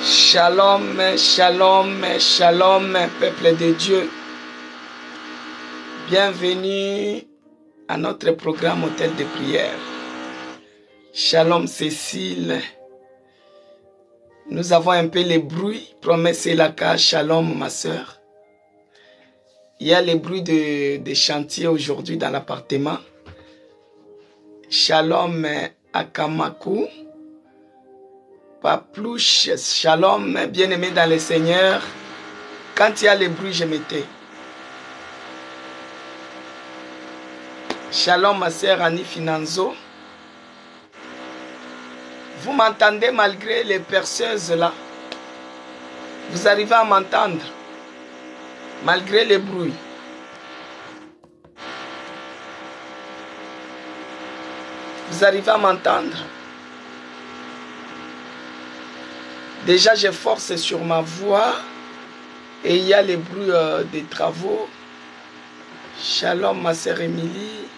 Shalom, shalom, shalom, peuple de Dieu. Bienvenue à notre programme Hôtel de prière. Shalom Cécile. Nous avons un peu les bruits. Promesse et la cage. Shalom ma soeur. Il y a les bruits de chantier aujourd'hui dans l'appartement. Shalom à Kamakou. Paplouche, shalom, bien-aimé dans le Seigneur. Quand il y a les bruits, je me tais. Shalom, ma sœur Annie Finanzo. Vous m'entendez malgré les perceuses là? Vous arrivez à m'entendre malgré les bruits? Vous arrivez à m'entendre? Déjà, je force sur ma voix et il y a les bruits des travaux. Shalom, ma sœur Émilie.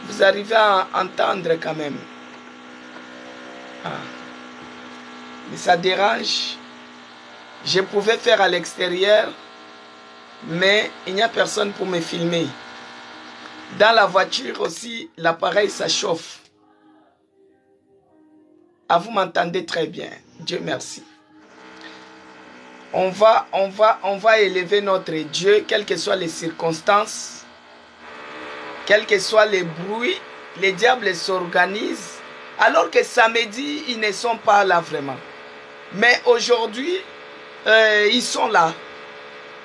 Vous arrivez à entendre quand même. Ah. Mais ça dérange. Je pouvais faire à l'extérieur, mais il n'y a personne pour me filmer. Dans la voiture aussi, l'appareil ça chauffe. Ah, vous m'entendez très bien. Dieu merci. On va élever notre Dieu, quelles que soient les circonstances, quels que soient les bruits, les diables s'organisent, alors que samedi, ils ne sont pas là vraiment. Mais aujourd'hui, ils sont là.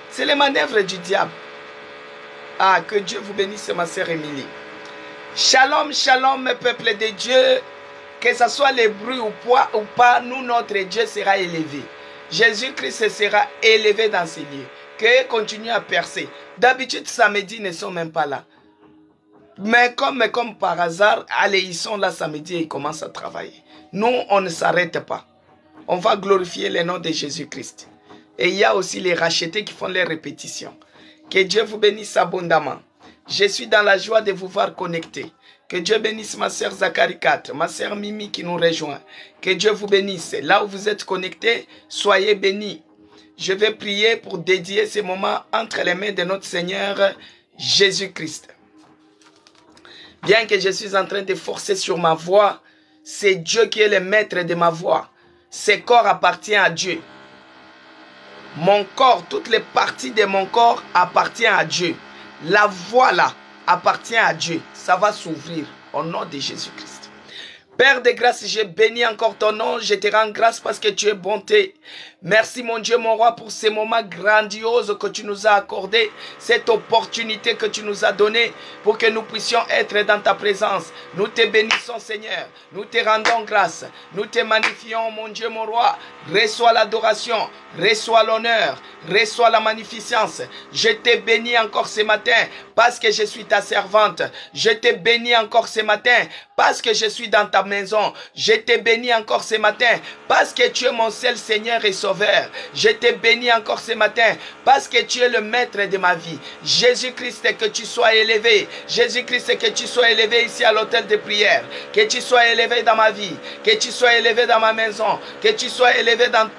C'est les manœuvres du diable. Ah, que Dieu vous bénisse, ma sœur Émilie. Shalom, shalom, peuple de Dieu. Que ce soit les bruits ou pas, nous, notre Dieu sera élevé. Jésus-Christ sera élevé dans ces lieux. Que continue à percer. D'habitude, samedi, ils ne sont même pas là. Mais comme par hasard, allez, ils sont là samedi et ils commencent à travailler. Nous, on ne s'arrête pas. On va glorifier le nom de Jésus-Christ. Et il y a aussi les rachetés qui font les répétitions. Que Dieu vous bénisse abondamment. Je suis dans la joie de vous voir connectés. Que Dieu bénisse ma sœur Zachary 4, ma sœur Mimi qui nous rejoint. Que Dieu vous bénisse. Là où vous êtes connectés, soyez bénis. Je vais prier pour dédier ces moments entre les mains de notre Seigneur Jésus-Christ. Bien que je suis en train de forcer sur ma voix, c'est Dieu qui est le maître de ma voix. Ce corps appartient à Dieu. Mon corps, toutes les parties de mon corps appartiennent à Dieu. La voix là appartient à Dieu. Ça va s'ouvrir au nom de Jésus-Christ. Père de grâce, je bénis encore ton nom. Je te rends grâce parce que tu es bonté. Merci mon Dieu, mon roi, pour ces moments grandioses que tu nous as accordés. Cette opportunité que tu nous as donnée pour que nous puissions être dans ta présence. Nous te bénissons Seigneur. Nous te rendons grâce. Nous te magnifions mon Dieu, mon roi. Reçois l'adoration. Reçois l'honneur. Reçois la magnificence. Je te bénis encore ce matin parce que je suis ta servante. Je te bénis encore ce matin parce que je suis dans ta maison. Je te bénis encore ce matin parce que tu es mon seul Seigneur et Sauveur. Je te bénis encore ce matin parce que tu es le maître de ma vie. Jésus-Christ, que tu sois élevé. Jésus-Christ, que tu sois élevé ici à l'hôtel de prière. Que tu sois élevé dans ma vie. Que tu sois élevé dans ma maison. Que tu sois élevé dans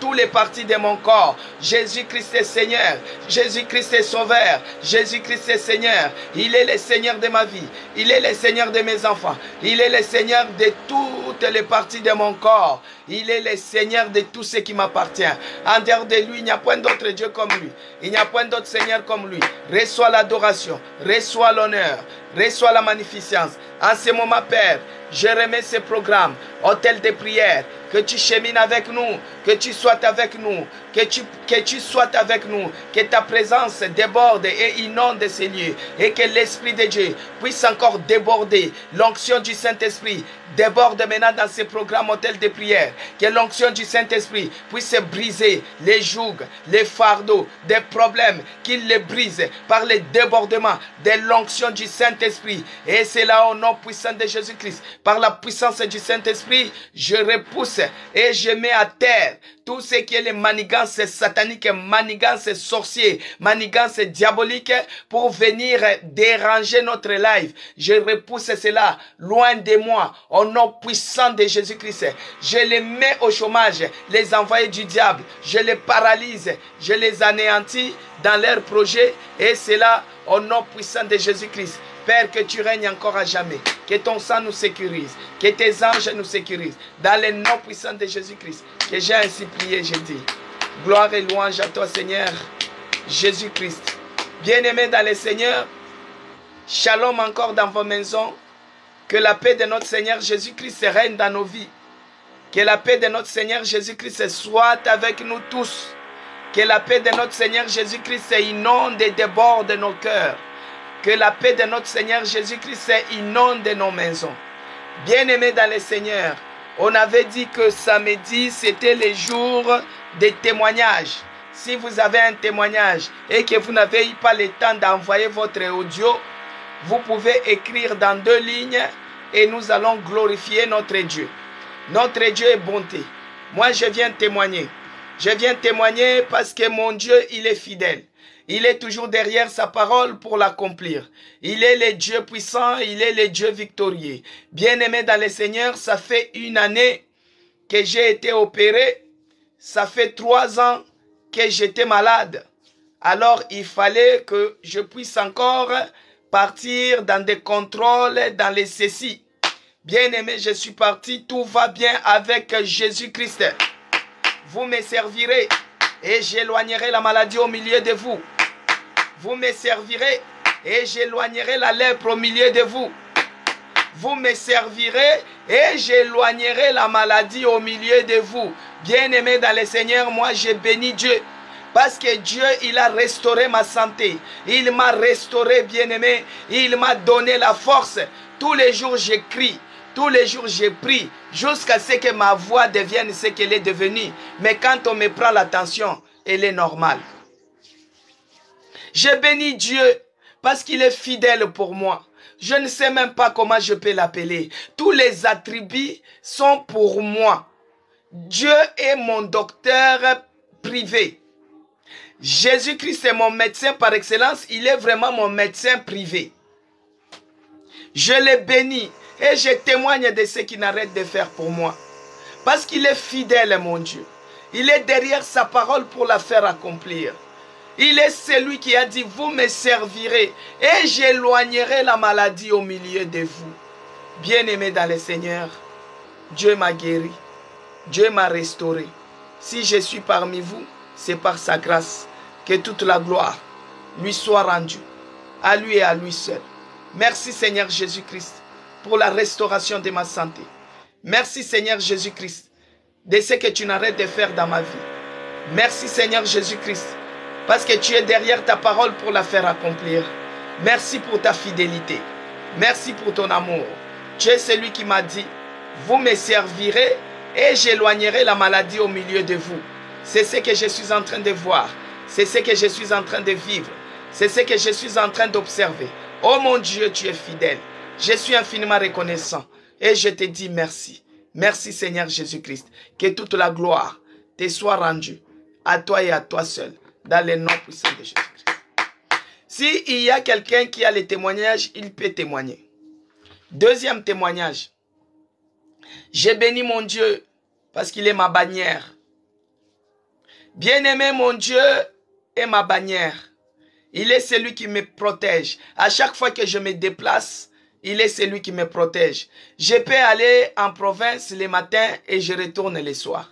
tous les parties de mon corps. Jésus-Christ est Seigneur. Jésus-Christ est Sauveur. Jésus-Christ est Seigneur. Il est le Seigneur de ma vie. Il est le Seigneur de mes enfants. Il est le Seigneur de toutes les parties de mon corps. Il est le Seigneur de tout ce qui m'appartient. En dehors de lui, il n'y a point d'autre Dieu comme lui. Il n'y a point d'autre Seigneur comme lui. Reçois l'adoration. Reçois l'honneur. Reçois la magnificence. En ce moment, Père, je remets ce programme, hôtel de prière. Que tu chemines avec nous, que tu sois avec nous, que tu sois avec nous, que ta présence déborde et inonde ces lieux, et que l'Esprit de Dieu puisse encore déborder. L'onction du Saint-Esprit déborde maintenant dans ce programme hôtel de prière. Que l'onction du Saint-Esprit puisse briser les jougs, les fardeaux, des problèmes, qu'il les brise par le débordement de l'onction du Saint-Esprit. Et c'est là au nom puissant de Jésus-Christ. Par la puissance du Saint-Esprit, je repousse et je mets à terre tout ce qui est les manigances sataniques, manigances sorciers, manigances diaboliques pour venir déranger notre live. Je repousse cela loin de moi au nom puissant sang de Jésus-Christ, je les mets au chômage, les envoyés du diable, je les paralyse, je les anéantis dans leurs projets, et c'est là au nom puissant de Jésus-Christ. Père, que tu règnes encore à jamais, que ton sang nous sécurise, que tes anges nous sécurisent, dans le nom puissant de Jésus-Christ, que j'ai ainsi prié, j'ai dit. Gloire et louange à toi, Seigneur, Jésus-Christ. Bien-aimés dans le Seigneur, shalom encore dans vos maisons, que la paix de notre Seigneur Jésus-Christ règne dans nos vies, que la paix de notre Seigneur Jésus-Christ soit avec nous tous, que la paix de notre Seigneur Jésus-Christ inonde et déborde nos cœurs, que la paix de notre Seigneur Jésus-Christ inonde nos maisons. Bien-aimés dans le Seigneur, on avait dit que samedi, c'était le jour des témoignages. Si vous avez un témoignage et que vous n'avez pas le temps d'envoyer votre audio, vous pouvez écrire dans 2 lignes et nous allons glorifier notre Dieu. Notre Dieu est bonté. Moi, je viens témoigner. Je viens témoigner parce que mon Dieu, il est fidèle. Il est toujours derrière sa parole pour l'accomplir. Il est le Dieu puissant, il est le Dieu victorieux. Bien-aimé dans le Seigneur, ça fait 1 année que j'ai été opéré. Ça fait 3 ans que j'étais malade. Alors, il fallait que je puisse encore partir dans des contrôles, dans les ceci. Bien-aimé, je suis parti, tout va bien avec Jésus-Christ. Vous me servirez et j'éloignerai la maladie au milieu de vous. Vous me servirez et j'éloignerai la lèpre au milieu de vous. Vous me servirez et j'éloignerai la maladie au milieu de vous. Bien-aimé dans le Seigneur, moi je bénis Dieu. Parce que Dieu, il a restauré ma santé. Il m'a restauré, bien-aimé. Il m'a donné la force. Tous les jours, j'écris. Tous les jours, je prie. Jusqu'à ce que ma voix devienne ce qu'elle est devenue. Mais quand on me prend l'attention, elle est normale. Je bénis Dieu parce qu'il est fidèle pour moi. Je ne sais même pas comment je peux l'appeler. Tous les attributs sont pour moi. Dieu est mon docteur privé. Jésus-Christ est mon médecin par excellence. Il est vraiment mon médecin privé. Je le bénis et je témoigne de ce qu'il n'arrête de faire pour moi. Parce qu'il est fidèle, mon Dieu. Il est derrière sa parole pour la faire accomplir. Il est celui qui a dit, vous me servirez et j'éloignerai la maladie au milieu de vous. Bien-aimé dans le Seigneur, Dieu m'a guéri. Dieu m'a restauré. Si je suis parmi vous, c'est par sa grâce. Que toute la gloire lui soit rendue. À lui et à lui seul. Merci Seigneur Jésus-Christ pour la restauration de ma santé. Merci Seigneur Jésus-Christ de ce que tu n'arrêtes de faire dans ma vie. Merci Seigneur Jésus-Christ parce que tu es derrière ta parole pour la faire accomplir. Merci pour ta fidélité. Merci pour ton amour. Tu es celui qui m'a dit, vous me servirez et j'éloignerai la maladie au milieu de vous. C'est ce que je suis en train de voir. C'est ce que je suis en train de vivre. C'est ce que je suis en train d'observer. Oh mon Dieu, tu es fidèle. Je suis infiniment reconnaissant. Et je te dis merci. Merci Seigneur Jésus-Christ. Que toute la gloire te soit rendue à toi et à toi seul. Dans le nom puissant de Jésus-Christ. S'il y a quelqu'un qui a les témoignages, il peut témoigner. Deuxième témoignage. J'ai béni mon Dieu parce qu'il est ma bannière. Bien-aimé, mon Dieu est ma bannière. Il est celui qui me protège. À chaque fois que je me déplace, il est celui qui me protège. Je peux aller en province le matin et je retourne le soir.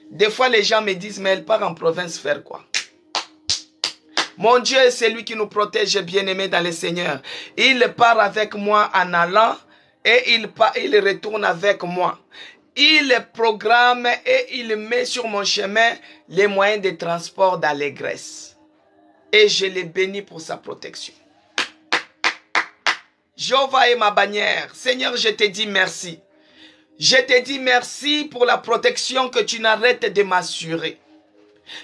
Des fois, les gens me disent, mais elle part en province faire quoi? Mon Dieu est celui qui nous protège, bien-aimé dans le Seigneur. Il part avec moi en allant et il retourne avec moi. Il programme et il met sur mon chemin les moyens de transport d'allégresse. Et je le bénis pour sa protection. Jéhovah est ma bannière. Seigneur, je te dis merci. Je te dis merci pour la protection que tu n'arrêtes de m'assurer.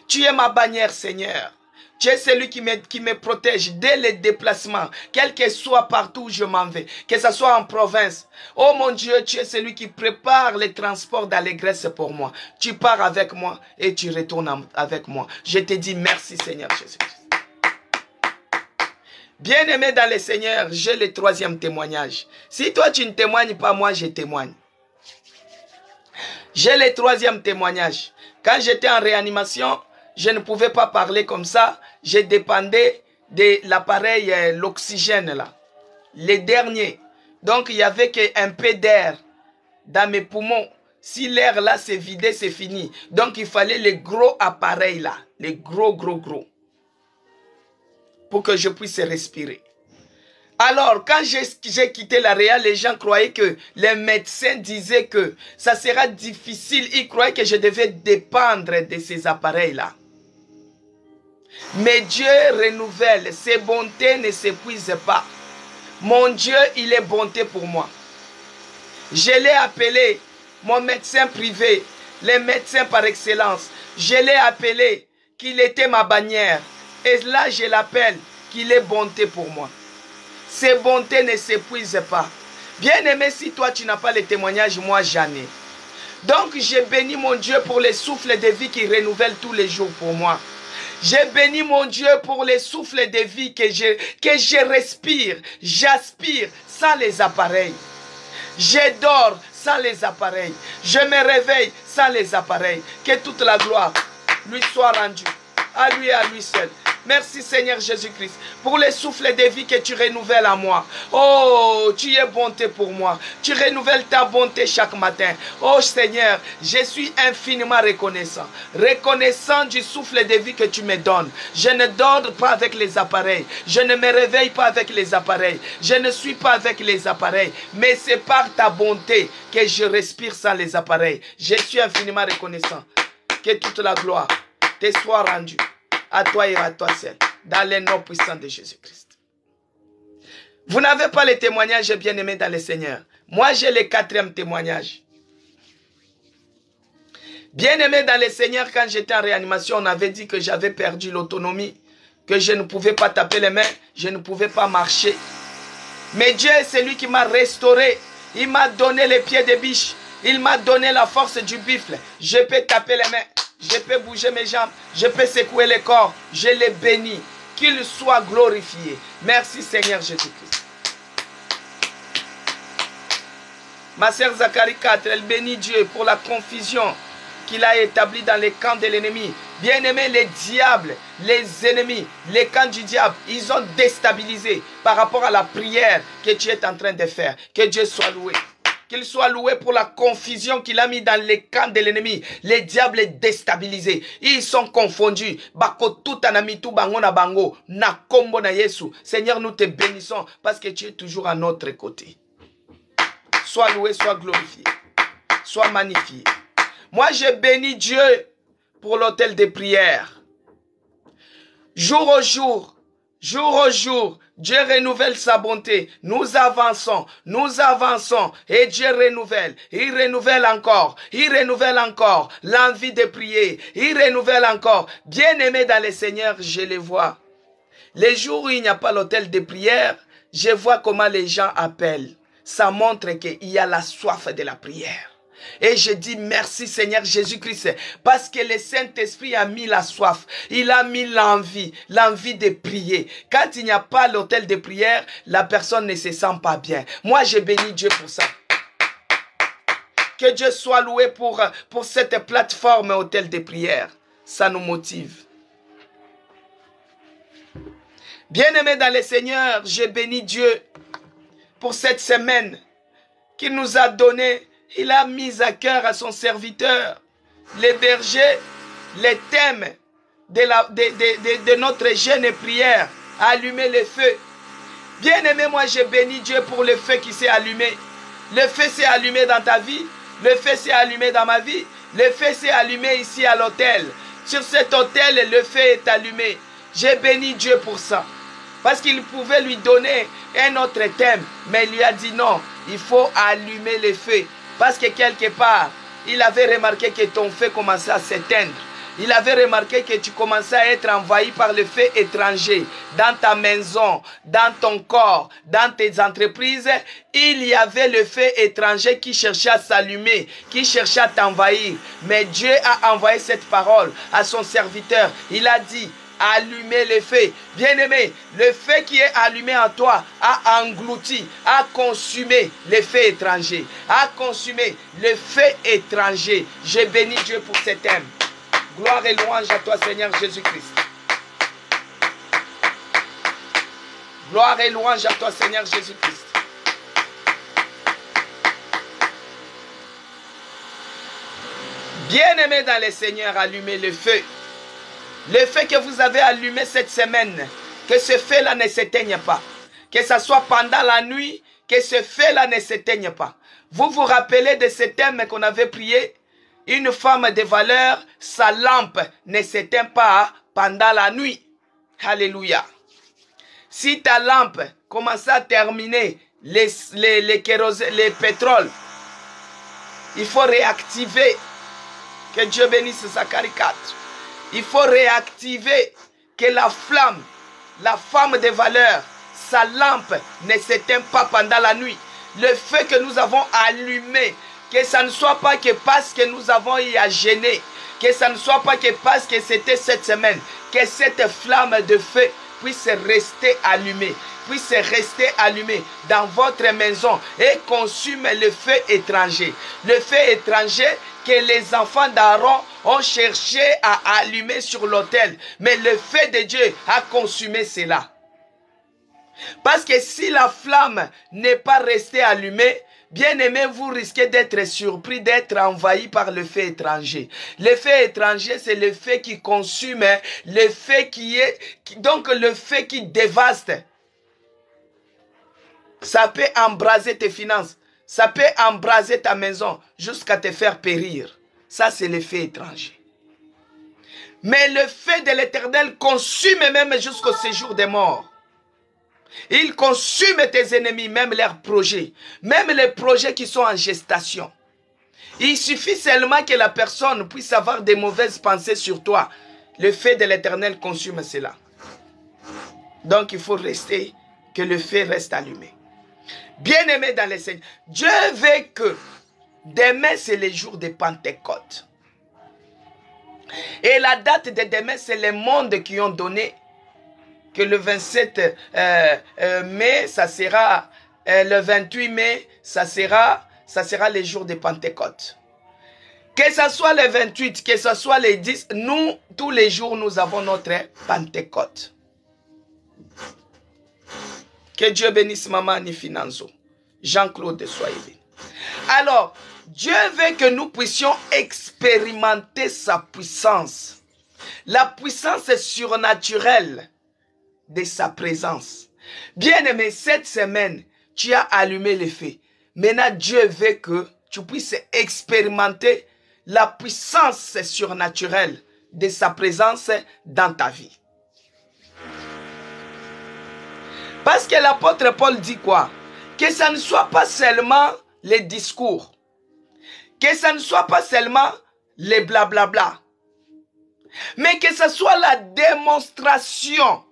Tu es ma bannière, Seigneur. Tu es celui qui me protège dès les déplacements, quel que soit partout où je m'en vais, que ce soit en province. Oh mon Dieu, tu es celui qui prépare les transports d'allégresse pour moi. Tu pars avec moi et tu retournes avec moi. Je te dis merci Seigneur Jésus-Christ. Bien-aimé dans le Seigneur, j'ai le troisième témoignage. Si toi tu ne témoignes pas, moi je témoigne. J'ai le troisième témoignage. Quand j'étais en réanimation, je ne pouvais pas parler comme ça. Je dépendais de l'appareil, l'oxygène là. Les derniers. Donc, il n'y avait qu'un peu d'air dans mes poumons. Si l'air là s'est vidé, c'est fini. Donc, il fallait les gros appareils là. Les gros. Pour que je puisse respirer. Alors, quand j'ai quitté la réa, les gens croyaient que les médecins disaient que ça sera difficile. Ils croyaient que je devais dépendre de ces appareils-là. Mais Dieu renouvelle. Ses bontés ne s'épuisent pas. Mon Dieu, il est bonté pour moi. Je l'ai appelé mon médecin privé, les médecins par excellence. Je l'ai appelé qu'il était ma bannière. Et là, je l'appelle qu'il est bonté pour moi. Ces bontés ne s'épuisent pas. Bien-aimé, si toi tu n'as pas les témoignages, moi j'en ai. Donc j'ai béni mon Dieu pour les souffles de vie qui renouvellent tous les jours pour moi. J'ai béni mon Dieu pour les souffles de vie que je respire, j'aspire sans les appareils. Je dors sans les appareils. Je me réveille sans les appareils. Que toute la gloire lui soit rendue. À lui et à lui seul. Merci Seigneur Jésus-Christ pour les souffles de vie que tu renouvelles à moi. Oh, tu es bonté pour moi. Tu renouvelles ta bonté chaque matin. Oh Seigneur, je suis infiniment reconnaissant. Reconnaissant du souffle de vie que tu me donnes. Je ne dors pas avec les appareils. Je ne me réveille pas avec les appareils. Je ne suis pas avec les appareils. Mais c'est par ta bonté que je respire sans les appareils. Je suis infiniment reconnaissant. Que toute la gloire te soit rendue. À toi et à toi seul, dans le nom puissant de Jésus-Christ. Vous n'avez pas les témoignages bien-aimés dans le Seigneur. Moi, j'ai le quatrième témoignage. Bien-aimé dans le Seigneur, quand j'étais en réanimation, on avait dit que j'avais perdu l'autonomie, que je ne pouvais pas taper les mains, je ne pouvais pas marcher. Mais Dieu est celui qui m'a restauré. Il m'a donné les pieds de biche. Il m'a donné la force du buffle. Je peux taper les mains. Je peux bouger mes jambes, je peux secouer le corps, je les bénis, qu'il soit glorifié. Merci Seigneur Jésus-Christ. Ma sœur Zacharie 4, elle bénit Dieu pour la confusion qu'il a établie dans les camps de l'ennemi. Bien-aimés, les diables, les ennemis, les camps du diable, ils ont déstabilisé par rapport à la prière que tu es en train de faire. Que Dieu soit loué. Qu'il soit loué pour la confusion qu'il a mis dans les camps de l'ennemi. Les diables sont déstabilisés. Ils sont confondus. Seigneur, nous te bénissons parce que tu es toujours à notre côté. Sois loué, sois glorifié. Sois magnifié. Moi, je bénis Dieu pour l'autel de prière. Jour au jour, Dieu renouvelle sa bonté. Nous avançons et Dieu renouvelle. Il renouvelle encore l'envie de prier. Il renouvelle encore. Bien-aimé dans le Seigneur, je les vois. Les jours où il n'y a pas l'autel de prière, je vois comment les gens appellent. Ça montre qu'il y a la soif de la prière. Et je dis merci Seigneur Jésus-Christ parce que le Saint-Esprit a mis la soif, il a mis l'envie de prier. Quand il n'y a pas l'autel de prière, la personne ne se sent pas bien. Moi, je bénis Dieu pour ça. Que Dieu soit loué pour cette plateforme autel de prière. Ça nous motive. Bien-aimé dans le Seigneur, je bénis Dieu pour cette semaine qu'il nous a donné. Il a mis à cœur à son serviteur les bergers, les thèmes de notre jeûne et prière, allumer le feu. Bien-aimé, moi je bénis Dieu pour le feu qui s'est allumé. Le feu s'est allumé dans ta vie, le feu s'est allumé dans ma vie, le feu s'est allumé ici à l'autel. Sur cet autel, le feu est allumé. J'ai béni Dieu pour ça. Parce qu'il pouvait lui donner un autre thème, mais il lui a dit non, il faut allumer le feu. Parce que quelque part, il avait remarqué que ton feu commençait à s'éteindre. Il avait remarqué que tu commençais à être envahi par le feu étranger. Dans ta maison, dans ton corps, dans tes entreprises, il y avait le feu étranger qui cherchait à s'allumer, qui cherchait à t'envahir. Mais Dieu a envoyé cette parole à son serviteur. Il a dit, allumé le feu. Bien-aimé, le feu qui est allumé en toi a englouti, a consumé le feu étranger, a consumé le feu étranger. Je bénis Dieu pour cet thème. Gloire et louange à toi, Seigneur Jésus-Christ. Gloire et louange à toi, Seigneur Jésus-Christ. Bien-aimés dans le Seigneur, allumez le feu. Le feu que vous avez allumé cette semaine, que ce feu-là ne s'éteigne pas. Que ce soit pendant la nuit, que ce feu-là ne s'éteigne pas. Vous vous rappelez de ce thème qu'on avait prié? Une femme de valeur, sa lampe ne s'éteint pas pendant la nuit. Alléluia. Si ta lampe commence à terminer les pétroles, il faut réactiver. Que Dieu bénisse Zacharie 4. Il faut réactiver que la flamme, la femme de valeur, sa lampe ne s'éteint pas pendant la nuit. Le feu que nous avons allumé, que ça ne soit pas que parce que nous avons eu à gêner, que ça ne soit pas que parce que c'était cette semaine, que cette flamme de feu puisse rester allumée, puisse rester allumée dans votre maison et consume le feu étranger. Le feu étranger que les enfants d'Aaron ont cherché à allumer sur l'autel. Mais le feu de Dieu a consumé cela. Parce que si la flamme n'est pas restée allumée, bien aimé, vous risquez d'être surpris, d'être envahi par le feu étranger. Le feu étranger, c'est le feu qui consume, le feu donc le feu qui dévaste. Ça peut embraser tes finances. Ça peut embraser ta maison jusqu'à te faire périr. Ça, c'est le feu étranger. Mais le feu de l'Éternel consume même jusqu'au séjour des morts. Il consume tes ennemis, même leurs projets. Même les projets qui sont en gestation. Il suffit seulement que la personne puisse avoir des mauvaises pensées sur toi. Le feu de l'Éternel consume cela. Donc, il faut rester, que le feu reste allumé. Bien-aimé dans les Seigneurs, Dieu veut que demain c'est le jour de Pentecôte. Et la date de demain, c'est les mondes qui ont donné que le 27 mai, ça sera le 28 mai, ça sera le jour de Pentecôte. Que ce soit le 28, que ce soit le 10, nous, tous les jours, nous avons notre Pentecôte. Que Dieu bénisse Maman Annie Finanzo. Jean-Claude, soyez béni. Alors, Dieu veut que nous puissions expérimenter sa puissance. La puissance surnaturelle de sa présence. Bien-aimé, cette semaine, tu as allumé le feu. Maintenant, Dieu veut que tu puisses expérimenter la puissance surnaturelle de sa présence dans ta vie. Parce que l'apôtre Paul dit quoi? Que ça ne soit pas seulement les discours. Que ça ne soit pas seulement les blablabla. Mais que ce soit la démonstration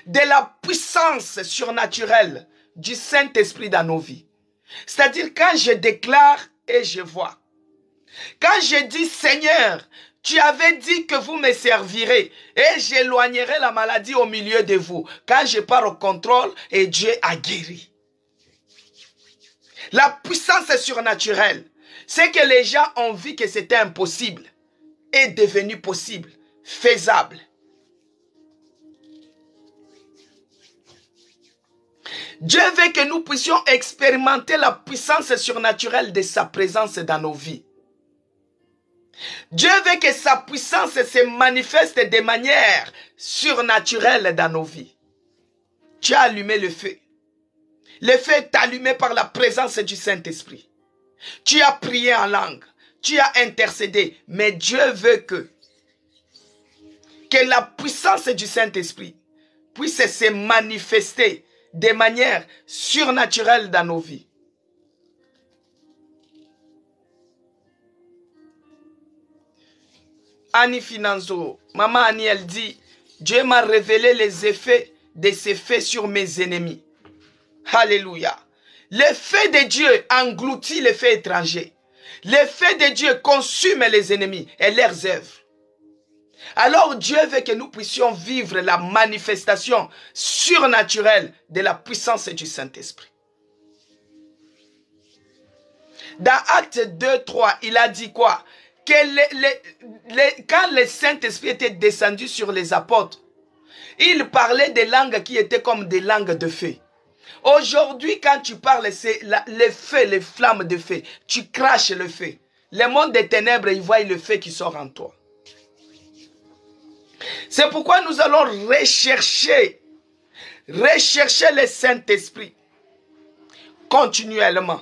de la puissance surnaturelle du Saint-Esprit dans nos vies. C'est-à-dire quand je déclare et je vois. Quand je dis Seigneur, tu avais dit que vous me servirez et j'éloignerai la maladie au milieu de vous. Quand je pars au contrôle et Dieu a guéri. La puissance surnaturelle, c'est que les gens ont vu que c'était impossible, est devenu possible, faisable. Dieu veut que nous puissions expérimenter la puissance surnaturelle de sa présence dans nos vies. Dieu veut que sa puissance se manifeste de manière surnaturelle dans nos vies. Tu as allumé le feu. Le feu est allumé par la présence du Saint-Esprit. Tu as prié en langue. Tu as intercédé. Mais Dieu veut que la puissance du Saint-Esprit puisse se manifester de manière surnaturelle dans nos vies. Annie Finanzo, Maman Annie, elle dit, Dieu m'a révélé les effets de ces faits sur mes ennemis. Alléluia. Le feu de Dieu engloutit les faits étrangers. Le feu de Dieu consume les ennemis et leurs œuvres. Alors Dieu veut que nous puissions vivre la manifestation surnaturelle de la puissance du Saint-Esprit. Dans Actes 2, 3, il a dit quoi? Que quand le Saint-Esprit était descendu sur les apôtres, il parlait des langues qui étaient comme des langues de feu. Aujourd'hui, quand tu parles, c'est le feu, les flammes de feu. Tu craches le feu. Le monde des ténèbres, il voit le feu qui sort en toi. C'est pourquoi nous allons rechercher le Saint-Esprit continuellement.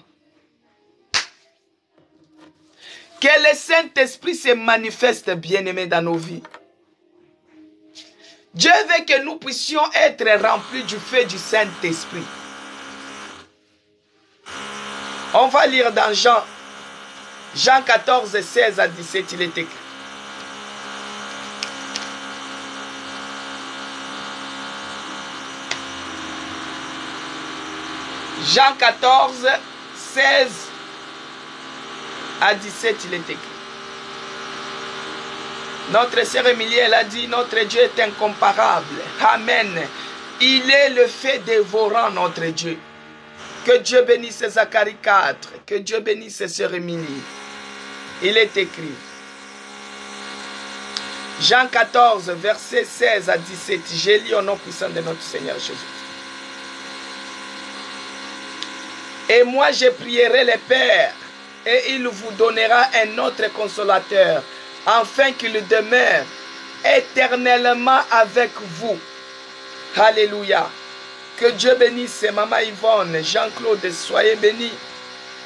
Que le Saint-Esprit se manifeste, bien-aimé, dans nos vies. Dieu veut que nous puissions être remplis du feu du Saint-Esprit. On va lire dans Jean 14, 16 à 17, il est écrit. Jean 14, 16 à 17, il est écrit. Notre sœur Émilie, elle a dit, notre Dieu est incomparable. Amen. Il est le feu dévorant, notre Dieu. Que Dieu bénisse Zacharie 4. Que Dieu bénisse sœur Émilie. Il est écrit. Jean 14, verset 16 à 17. J'ai lu au nom puissant de notre Seigneur Jésus. Et moi je prierai le Père, et il vous donnera un autre consolateur, afin qu'il demeure éternellement avec vous. Alléluia. Que Dieu bénisse Maman Yvonne, Jean-Claude, soyez bénis.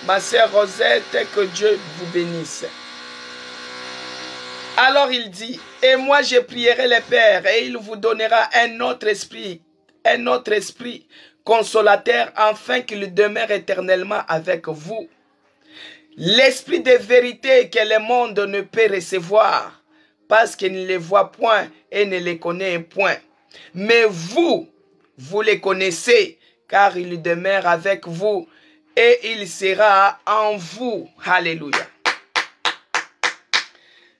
Ma sœur Rosette, que Dieu vous bénisse. Alors il dit, et moi je prierai le Père, et il vous donnera un autre esprit consolateur, afin qu'il demeure éternellement avec vous. L'esprit de vérité que le monde ne peut recevoir, parce qu'il ne les voit point et ne les connaît point. Mais vous les connaissez, car il demeure avec vous et il sera en vous. Alléluia.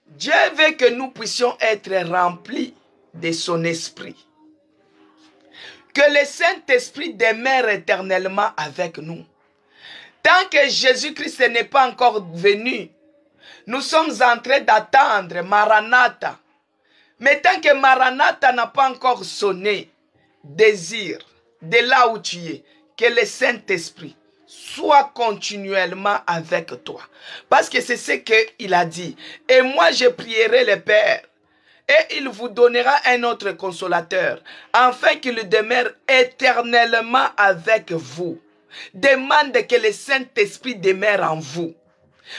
Dieu veut que nous puissions être remplis de son esprit. Que le Saint-Esprit demeure éternellement avec nous. Tant que Jésus-Christ n'est pas encore venu, nous sommes en train d'attendre Maranatha. Mais tant que Maranatha n'a pas encore sonné, désire de là où tu es, que le Saint-Esprit soit continuellement avec toi. Parce que c'est ce qu'il a dit. Et moi je prierai le Père, et il vous donnera un autre consolateur, afin qu'il demeure éternellement avec vous. Demande que le Saint-Esprit demeure en vous.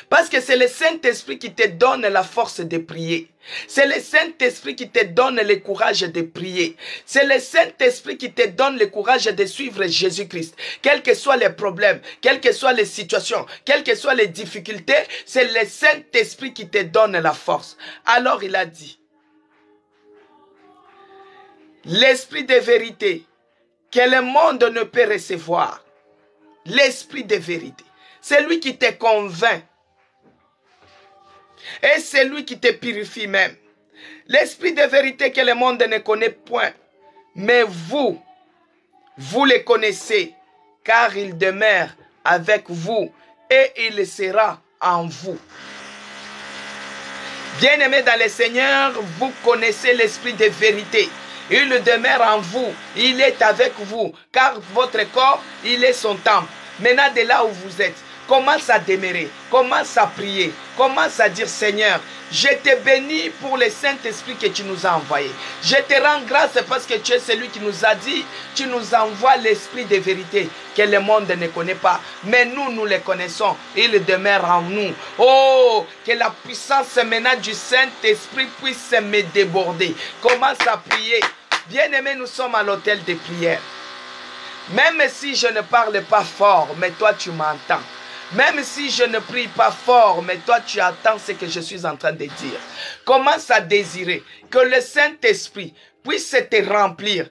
Parce que c'est le Saint-Esprit qui te donne la force de prier. C'est le Saint-Esprit qui te donne le courage de prier. C'est le Saint-Esprit qui te donne le courage de suivre Jésus-Christ. Quels que soient les problèmes, quelles que soient les situations, quelles que soient les difficultés, c'est le Saint-Esprit qui te donne la force. Alors il a dit, l'Esprit de vérité que le monde ne peut recevoir. L'Esprit de vérité. C'est lui qui te convainc. Et c'est lui qui te purifie même. L'Esprit de vérité que le monde ne connaît point. Mais vous le connaissez, car il demeure avec vous et il sera en vous. Bien-aimés dans le Seigneur, vous connaissez l'Esprit de vérité. Il demeure en vous, il est avec vous, car votre corps, il est son temple. Maintenant, de là où vous êtes, commence à demeurer, commence à prier, commence à dire, Seigneur, je te bénis pour le Saint-Esprit que tu nous as envoyé. Je te rends grâce parce que tu es celui qui nous a dit, tu nous envoies l'Esprit de vérité que le monde ne connaît pas. Mais nous le connaissons, il demeure en nous. Oh, que la puissance maintenant du Saint-Esprit puisse me déborder. Commence à prier. Bien-aimés, nous sommes à l'hôtel de prière. Même si je ne parle pas fort, mais toi tu m'entends. Même si je ne prie pas fort, mais toi tu attends ce que je suis en train de dire. Commence à désirer que le Saint-Esprit puisse te remplir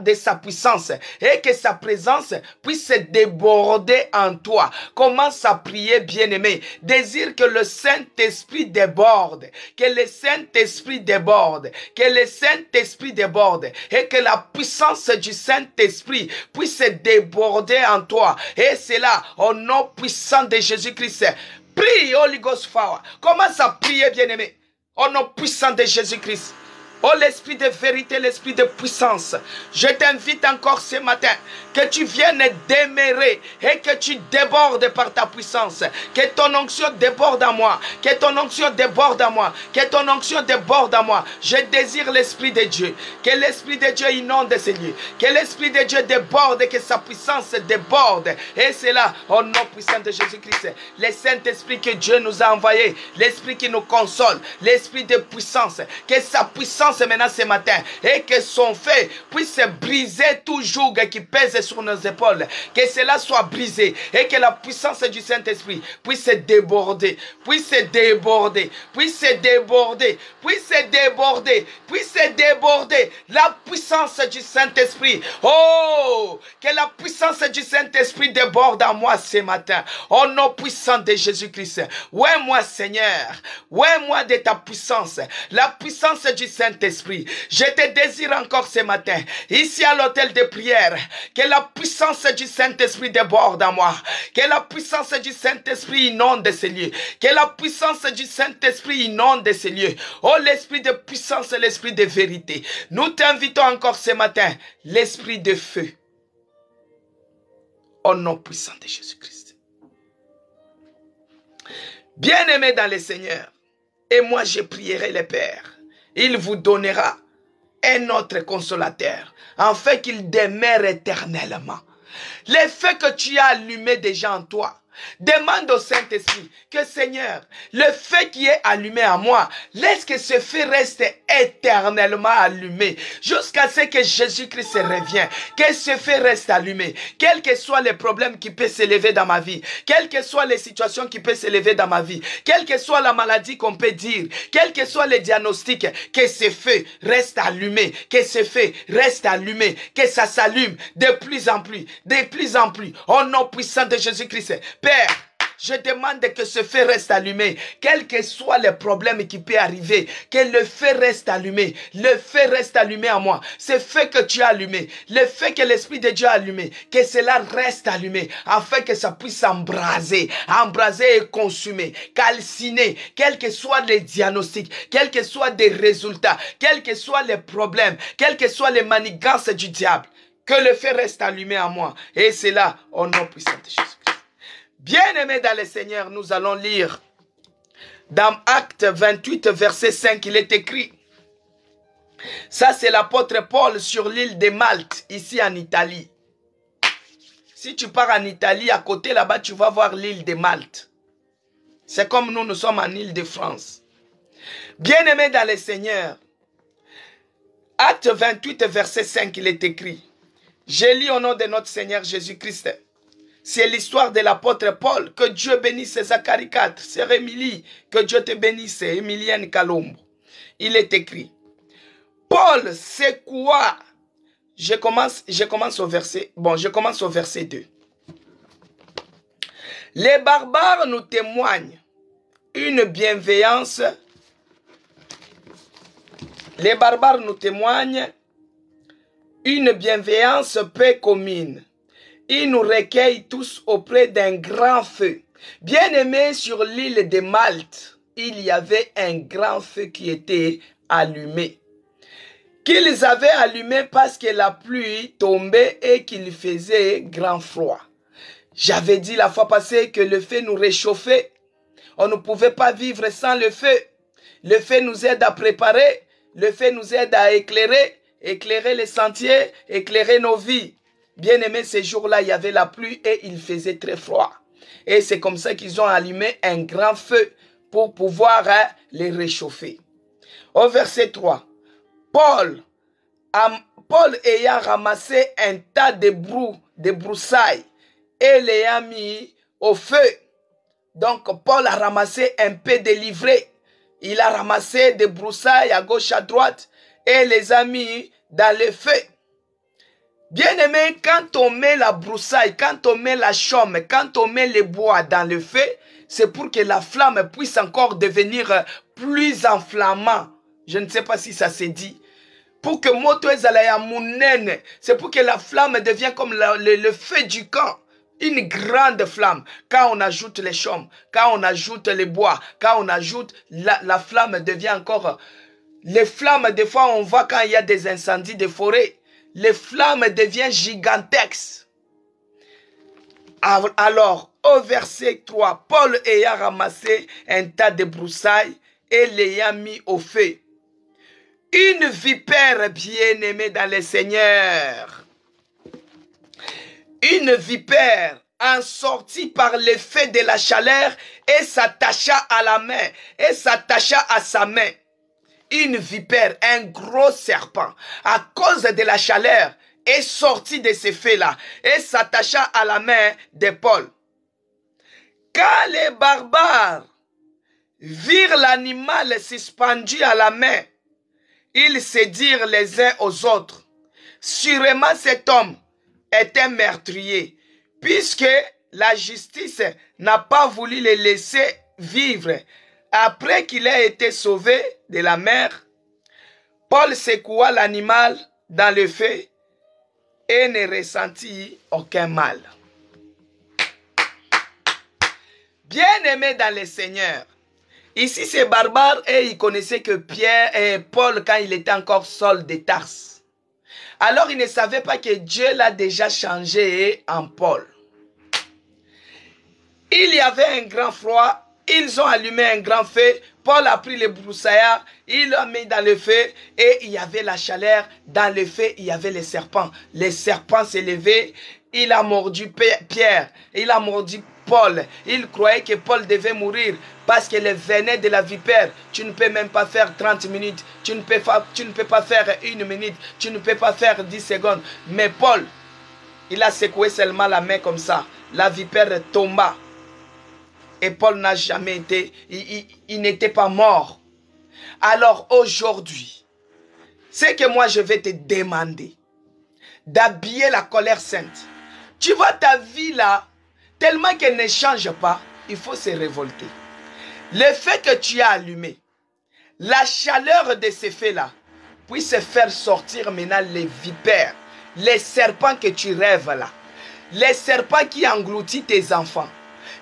de sa puissance et que sa présence puisse déborder en toi. Commence à prier, bien-aimé. Désire que le Saint-Esprit déborde, que le Saint-Esprit déborde, que le Saint-Esprit déborde et que la puissance du Saint-Esprit puisse déborder en toi. Et c'est là, au nom puissant de Jésus-Christ. Prie, Holy Ghost Power. Commence à prier, bien-aimé. Au nom puissant de Jésus-Christ. Oh, l'esprit de vérité, l'esprit de puissance, je t'invite encore ce matin que tu viennes demeurer et que tu débordes par ta puissance. Que ton onction déborde à moi, que ton onction déborde à moi, que ton onction déborde à moi. Je désire l'esprit de Dieu, que l'esprit de Dieu inonde ces lieux, que l'esprit de Dieu déborde et que sa puissance déborde. Et c'est là, au nom puissant de Jésus-Christ, le Saint-Esprit que Dieu nous a envoyé, l'esprit qui nous console, l'esprit de puissance, que sa puissance maintenant ce matin et que son feu puisse briser tout joug qui pèse sur nos épaules, que cela soit brisé et que la puissance du Saint-Esprit puisse déborder, puisse déborder, puisse déborder, puisse déborder, puisse déborder la puissance du Saint-Esprit. Oh, que la puissance du Saint-Esprit déborde en moi ce matin, au nom puissant de Jésus-Christ. Ouais, moi Seigneur, ouais, moi de ta puissance, la puissance du Saint-Esprit. Je te désire encore ce matin, ici à l'hôtel de prière, que la puissance du Saint-Esprit déborde en moi, que la puissance du Saint-Esprit inonde ces lieux, que la puissance du Saint-Esprit inonde ces lieux. Oh, l'esprit de puissance, l'esprit de vérité. Nous t'invitons encore ce matin, l'esprit de feu, au nom puissant de Jésus-Christ. Bien-aimés dans le Seigneur, et moi je prierai le Père. Il vous donnera un autre consolateur, afin qu'il demeure éternellement. Les feux que tu as allumés déjà en toi, demande au Saint-Esprit que Seigneur, le feu qui est allumé en moi, laisse que ce feu reste éternellement allumé jusqu'à ce que Jésus-Christ revienne. Que ce feu reste allumé. Quels que soient les problèmes qui peuvent s'élever dans ma vie, quelles que soient les situations qui peuvent s'élever dans ma vie, quelle que soit la maladie qu'on peut dire, quels que soient les diagnostics, que ce feu reste allumé, que ce feu reste allumé, que ça s'allume de plus en plus, au nom puissant de Jésus-Christ. Père, je demande que ce feu reste allumé, quels que soient les problèmes qui peuvent arriver, que le feu reste allumé, le feu reste allumé en moi, ce feu que tu as allumé, le feu que l'Esprit de Dieu a allumé, que cela reste allumé, afin que ça puisse embraser et consumer, calciner, quels que soient les diagnostics, quels que soient les résultats, quels que soient les problèmes, quelles que soient les manigances du diable, que le feu reste allumé en moi, et c'est là, au nom puissant de Jésus. Bien-aimés dans le Seigneur, nous allons lire dans Actes 28, verset 5, il est écrit. Ça, c'est l'apôtre Paul sur l'île de Malte, ici en Italie. Si tu pars en Italie, à côté là-bas, tu vas voir l'île de Malte. C'est comme nous sommes en île de France. Bien-aimés dans le Seigneur, Actes 28, verset 5, il est écrit. Je lis au nom de notre Seigneur Jésus-Christ. C'est l'histoire de l'apôtre Paul. Que Dieu bénisse Zacharie 4. C'est Émilie. Que Dieu te bénisse. Emilienne Kalombo. Il est écrit. Paul secoua. Je commence au verset 2. Les barbares nous témoignent une bienveillance. Les barbares nous témoignent une bienveillance peu commune. Ils nous recueillent tous auprès d'un grand feu. Bien-aimés, sur l'île de Malte, il y avait un grand feu qui était allumé. Qu'ils avaient allumé parce que la pluie tombait et qu'il faisait grand froid. J'avais dit la fois passée que le feu nous réchauffait. On ne pouvait pas vivre sans le feu. Le feu nous aide à préparer. Le feu nous aide à éclairer les sentiers, éclairer nos vies. Bien aimé, ces jours-là, il y avait la pluie et il faisait très froid. Et c'est comme ça qu'ils ont allumé un grand feu pour pouvoir les réchauffer. Au verset 3, Paul ayant ramassé un tas de broussailles et les a mis au feu. Donc Paul a ramassé un peu de livrées. Il a ramassé des broussailles à gauche, à droite. et les a mis dans le feu. Bien-aimé, quand on met la broussaille, quand on met la chaume, quand on met les bois dans le feu, c'est pour que la flamme puisse encore devenir plus enflammant. Je ne sais pas si ça s'est dit. Pour que moto ezalaya munene, c'est pour que la flamme devienne comme le feu du camp. Une grande flamme. Quand on ajoute les chaumes, quand on ajoute les bois, quand on ajoute, la flamme devient encore... Les flammes, des fois, on voit quand il y a des incendies de forêt, les flammes deviennent gigantesques. Alors, au verset 3, Paul ayant ramassé un tas de broussailles et l'ayant mis au feu. Une vipère bien-aimée dans le Seigneur. Une vipère en sortit par l'effet de la chaleur et s'attacha à la main, et s'attacha à sa main. Une vipère, un gros serpent, à cause de la chaleur, est sorti de ce feu-là et s'attacha à la main de Paul. Quand les barbares virent l'animal suspendu à la main, ils se dirent les uns aux autres, sûrement cet homme est un meurtrier, puisque la justice n'a pas voulu le laisser vivre. Après qu'il ait été sauvé de la mer, Paul secoua l'animal dans le feu et ne ressentit aucun mal. Bien-aimé dans le Seigneur, ici c'est barbare et il connaissait que Pierre et Paul quand il était encore Saul de Tarse. Alors il ne savait pas que Dieu l'a déjà changé en Paul. Il y avait un grand froid. Ils ont allumé un grand feu. Paul a pris le broussaillard, il l'a mis dans le feu et il y avait la chaleur. Dans le feu, il y avait les serpents. Les serpents s'est levé. Il a mordu Pierre. Il a mordu Paul. Il croyait que Paul devait mourir parce qu'il venait de la vipère. Tu ne peux même pas faire 30 minutes. Tu ne peux pas faire 1 minute. Tu ne peux pas faire 10 secondes. Mais Paul, il a secoué seulement la main comme ça. La vipère tomba. Et Paul n'a jamais été, il n'était pas mort. Alors aujourd'hui, c'est que moi je vais te demander d'habiller la colère sainte. Tu vois ta vie là, tellement qu'elle ne change pas, il faut se révolter. Le fait que tu as allumé, la chaleur de ces faits-là, puisse faire sortir maintenant les vipères, les serpents que tu rêves là, les serpents qui engloutissent tes enfants.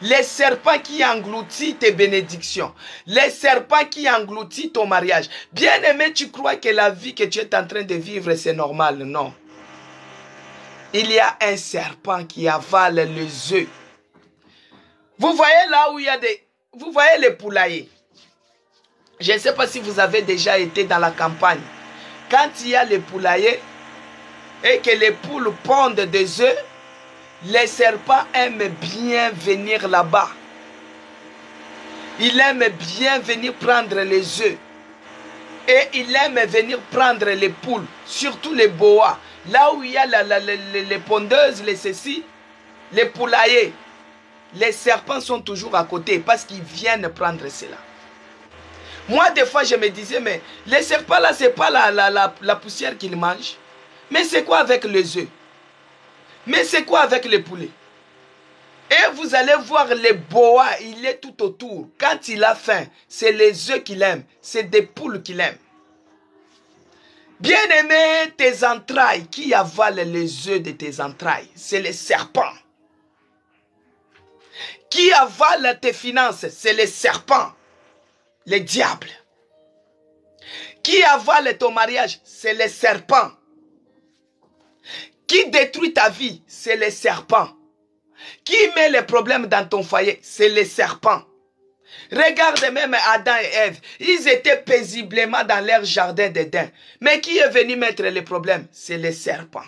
Les serpents qui engloutissent tes bénédictions. Les serpents qui engloutissent ton mariage. Bien-aimé, tu crois que la vie que tu es en train de vivre, c'est normal? Non. Il y a un serpent qui avale les œufs. Vous voyez là où il y a des... Vous voyez les poulaillers. Je ne sais pas si vous avez déjà été dans la campagne. Quand il y a les poulaillers et que les poules pondent des œufs, les serpents aiment bien venir là-bas. Ils aiment bien venir prendre les œufs. Et ils aiment venir prendre les poules, surtout les boas. Là où il y a les pondeuses, les ceci, les poulaillers. Les serpents sont toujours à côté parce qu'ils viennent prendre cela. Moi, des fois, je me disais, mais les serpents là, ce n'est pas la poussière qu'ils mangent. Mais c'est quoi avec les œufs? Mais c'est quoi avec les poulets? Et vous allez voir les boas, il est tout autour. Quand il a faim, c'est les œufs qu'il aime. C'est des poules qu'il aime. Bien-aimé, tes entrailles, qui avalent les œufs de tes entrailles? C'est les serpents. Qui avale tes finances? C'est les serpents. Les diables. Qui avale ton mariage? C'est les serpents. Qui détruit ta vie? C'est les serpents. Qui met les problèmes dans ton foyer? C'est les serpents. Regarde même Adam et Ève. Ils étaient paisiblement dans leur jardin d'Éden. Mais qui est venu mettre les problèmes? C'est les serpents.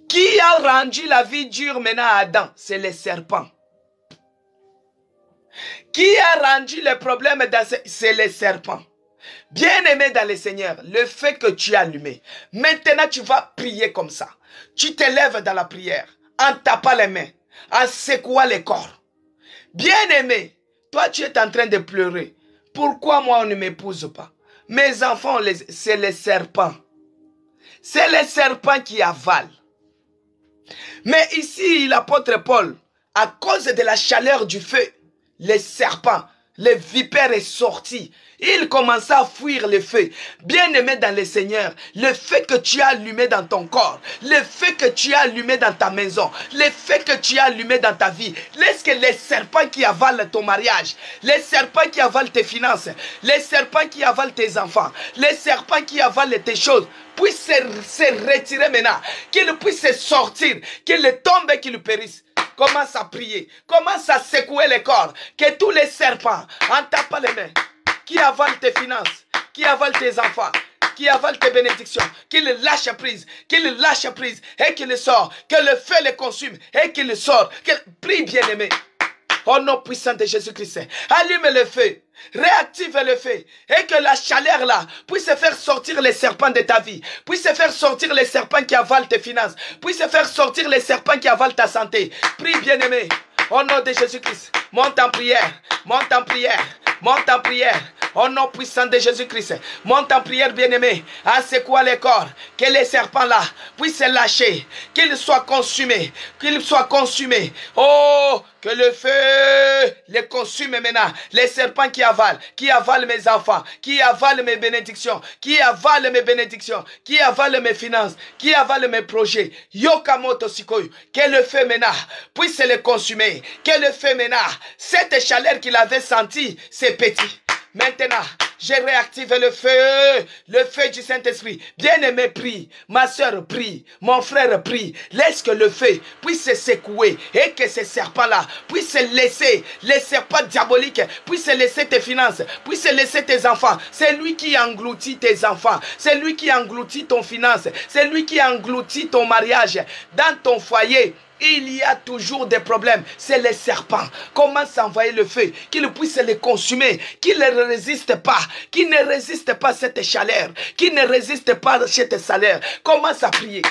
Qui a rendu la vie dure maintenant à Adam? C'est les serpents. Qui a rendu les problèmes? C'est les serpents. Bien-aimé dans le Seigneur, le fait que tu as allumé, maintenant tu vas prier comme ça. Tu te lèves dans la prière, en tapant les mains, en secouant les corps. Bien-aimé, toi tu es en train de pleurer. Pourquoi moi on ne m'épouse pas? Mes enfants, c'est les serpents. C'est les serpents qui avalent. Mais ici, l'apôtre Paul, à cause de la chaleur du feu, les serpents, les vipères est sorti. Il commença à fuir le feu. Bien-aimé dans le Seigneur, le feu que tu as allumé dans ton corps, le feu que tu as allumé dans ta maison, le feu que tu as allumé dans ta vie, laisse que les serpents qui avalent ton mariage, les serpents qui avalent tes finances, les serpents qui avalent tes enfants, les serpents qui avalent tes choses, puissent se retirer maintenant, qu'ils puissent sortir, qu'ils tombent et qu'ils périssent. Commence à prier, commence à secouer les corps, que tous les serpents, en tapant les mains, qui avalent tes finances, qui avalent tes enfants, qui avalent tes bénédictions, qu'ils lâchent prise et qu'ils sortent, que le feu les consume et qu'ils sortent. Prie bien-aimé. Au nom puissant de Jésus-Christ, allume le feu, réactive le feu, et que la chaleur là puisse faire sortir les serpents de ta vie, puisse faire sortir les serpents qui avalent tes finances, puisse faire sortir les serpents qui avalent ta santé. Prie bien-aimé, au nom de Jésus-Christ, monte en prière, monte en prière, monte en prière. Au nom puissant de Jésus-Christ, monte en prière bien-aimé, à secouer les corps, que les serpents là puissent lâcher, qu'ils soient consumés, Oh, que le feu les consume maintenant. Les serpents qui avalent mes enfants, qui avalent mes bénédictions, qui avalent mes finances, qui avalent mes projets. Yokamoto Sikoyu, que le feu maintenant puisse les consumer, que le feu maintenant, cette chaleur qu'il avait sentie, c'est petit. Maintenant, je réactive le feu du Saint-Esprit. Bien-aimé, prie. Ma soeur, prie. Mon frère, prie. Laisse que le feu puisse se secouer et que ces serpents-là puissent laisser, les serpents diaboliques puissent laisser tes finances, puissent laisser tes enfants. C'est lui qui engloutit tes enfants. C'est lui qui engloutit ton finance. C'est lui qui engloutit ton mariage. Dans ton foyer, il y a toujours des problèmes. C'est les serpents. Commence à envoyer le feu, qu'il puisse les consumer, qu'il ne résiste pas, qu'il ne résiste pas à cette chaleur, qu'il ne résiste pas à cette chaleur. Commence à prier.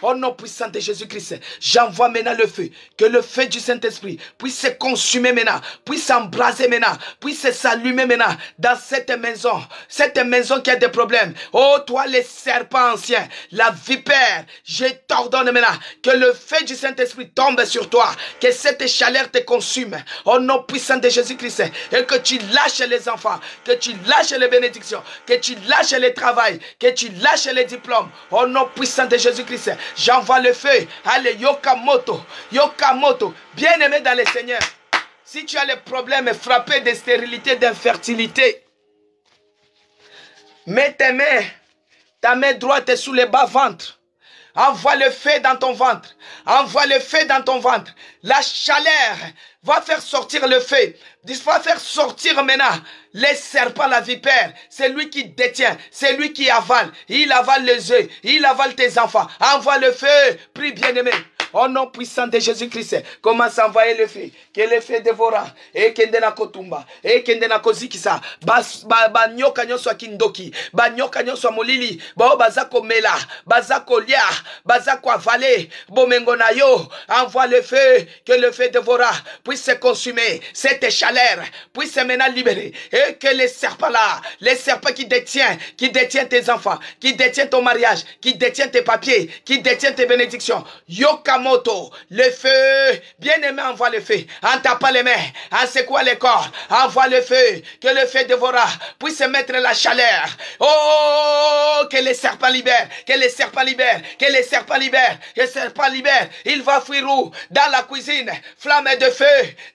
Au nom puissant de Jésus-Christ, j'envoie maintenant le feu. Que le feu du Saint-Esprit puisse se consumer maintenant, puisse s'embraser maintenant, puisse s'allumer maintenant dans cette maison qui a des problèmes. Oh, toi les serpents anciens, la vipère, je t'ordonne maintenant que le feu du Saint-Esprit tombe sur toi, que cette chaleur te consume. Au nom puissant de Jésus-Christ, et que tu lâches les enfants, que tu lâches les bénédictions, que tu lâches le travail, que tu lâches les diplômes. Au nom puissant de Jésus-Christ, j'envoie le feu. Allez, Yokamoto. Bien-aimé dans le Seigneur, si tu as les problèmes frappés de stérilité, d'infertilité, mets tes mains, ta main droite est sous le bas-ventre. Envoie le feu dans ton ventre. Envoie le feu dans ton ventre. La chaleur va faire sortir le feu. Va faire sortir maintenant les serpents, la vipère. C'est lui qui détient. C'est lui qui avale. Il avale les œufs. Il avale tes enfants. Envoie le feu. Prie bien-aimé. Au nom puissant de Jésus-Christ, commence à envoyer le feu. Que le feu dévora. Et kende na kotumba. Et kende na kozikisa. Ba nyoka nyonso kindoki. Ba nyoka nyonso molili. Ba bazako mela. Bazako lia. Bazako avale. Bomengo na yo. Envoie le feu. Que le feu dévora puisse se consumer. Cette chaleur puisse maintenant libérer. Et que les serpents là, les serpents qui détiennent tes enfants, qui détiennent ton mariage, qui détiennent tes papiers, qui détiennent tes bénédictions. Yokamoto, le feu. Bien-aimé, envoie le feu. En tapant les mains, en secouant les corps, envoie le feu. Que le feu dévora puisse mettre la chaleur. Oh, que les serpents libèrent, que les serpents libèrent, que les serpents libèrent, que les serpents libèrent. Il va fuir où? Dans la cuisine, flamme de feu.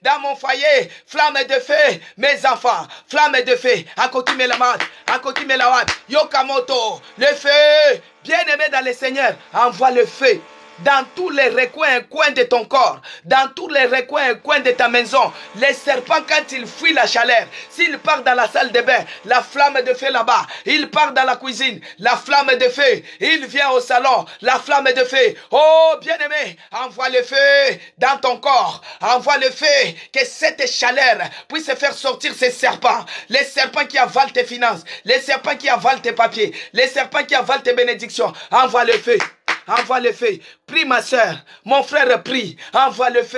Dans mon foyer, flamme de feu. Mes enfants, flamme de feu. Akoti Melamad, Akoti Melawad, Yokamoto, le feu. Bien-aimé dans le Seigneur, envoie le feu. Dans tous les recoins et coins de ton corps, dans tous les recoins et coins de ta maison, les serpents, quand ils fuient la chaleur, s'ils partent dans la salle de bain, la flamme de feu là-bas, ils partent dans la cuisine, la flamme de feu, il vient au salon, la flamme de feu. Oh, bien-aimé, envoie le feu dans ton corps, envoie le feu, que cette chaleur puisse faire sortir ces serpents, les serpents qui avalent tes finances, les serpents qui avalent tes papiers, les serpents qui avalent tes bénédictions. Envoie le feu. Envoie le feu. Prie ma soeur. Mon frère prie. Envoie le feu.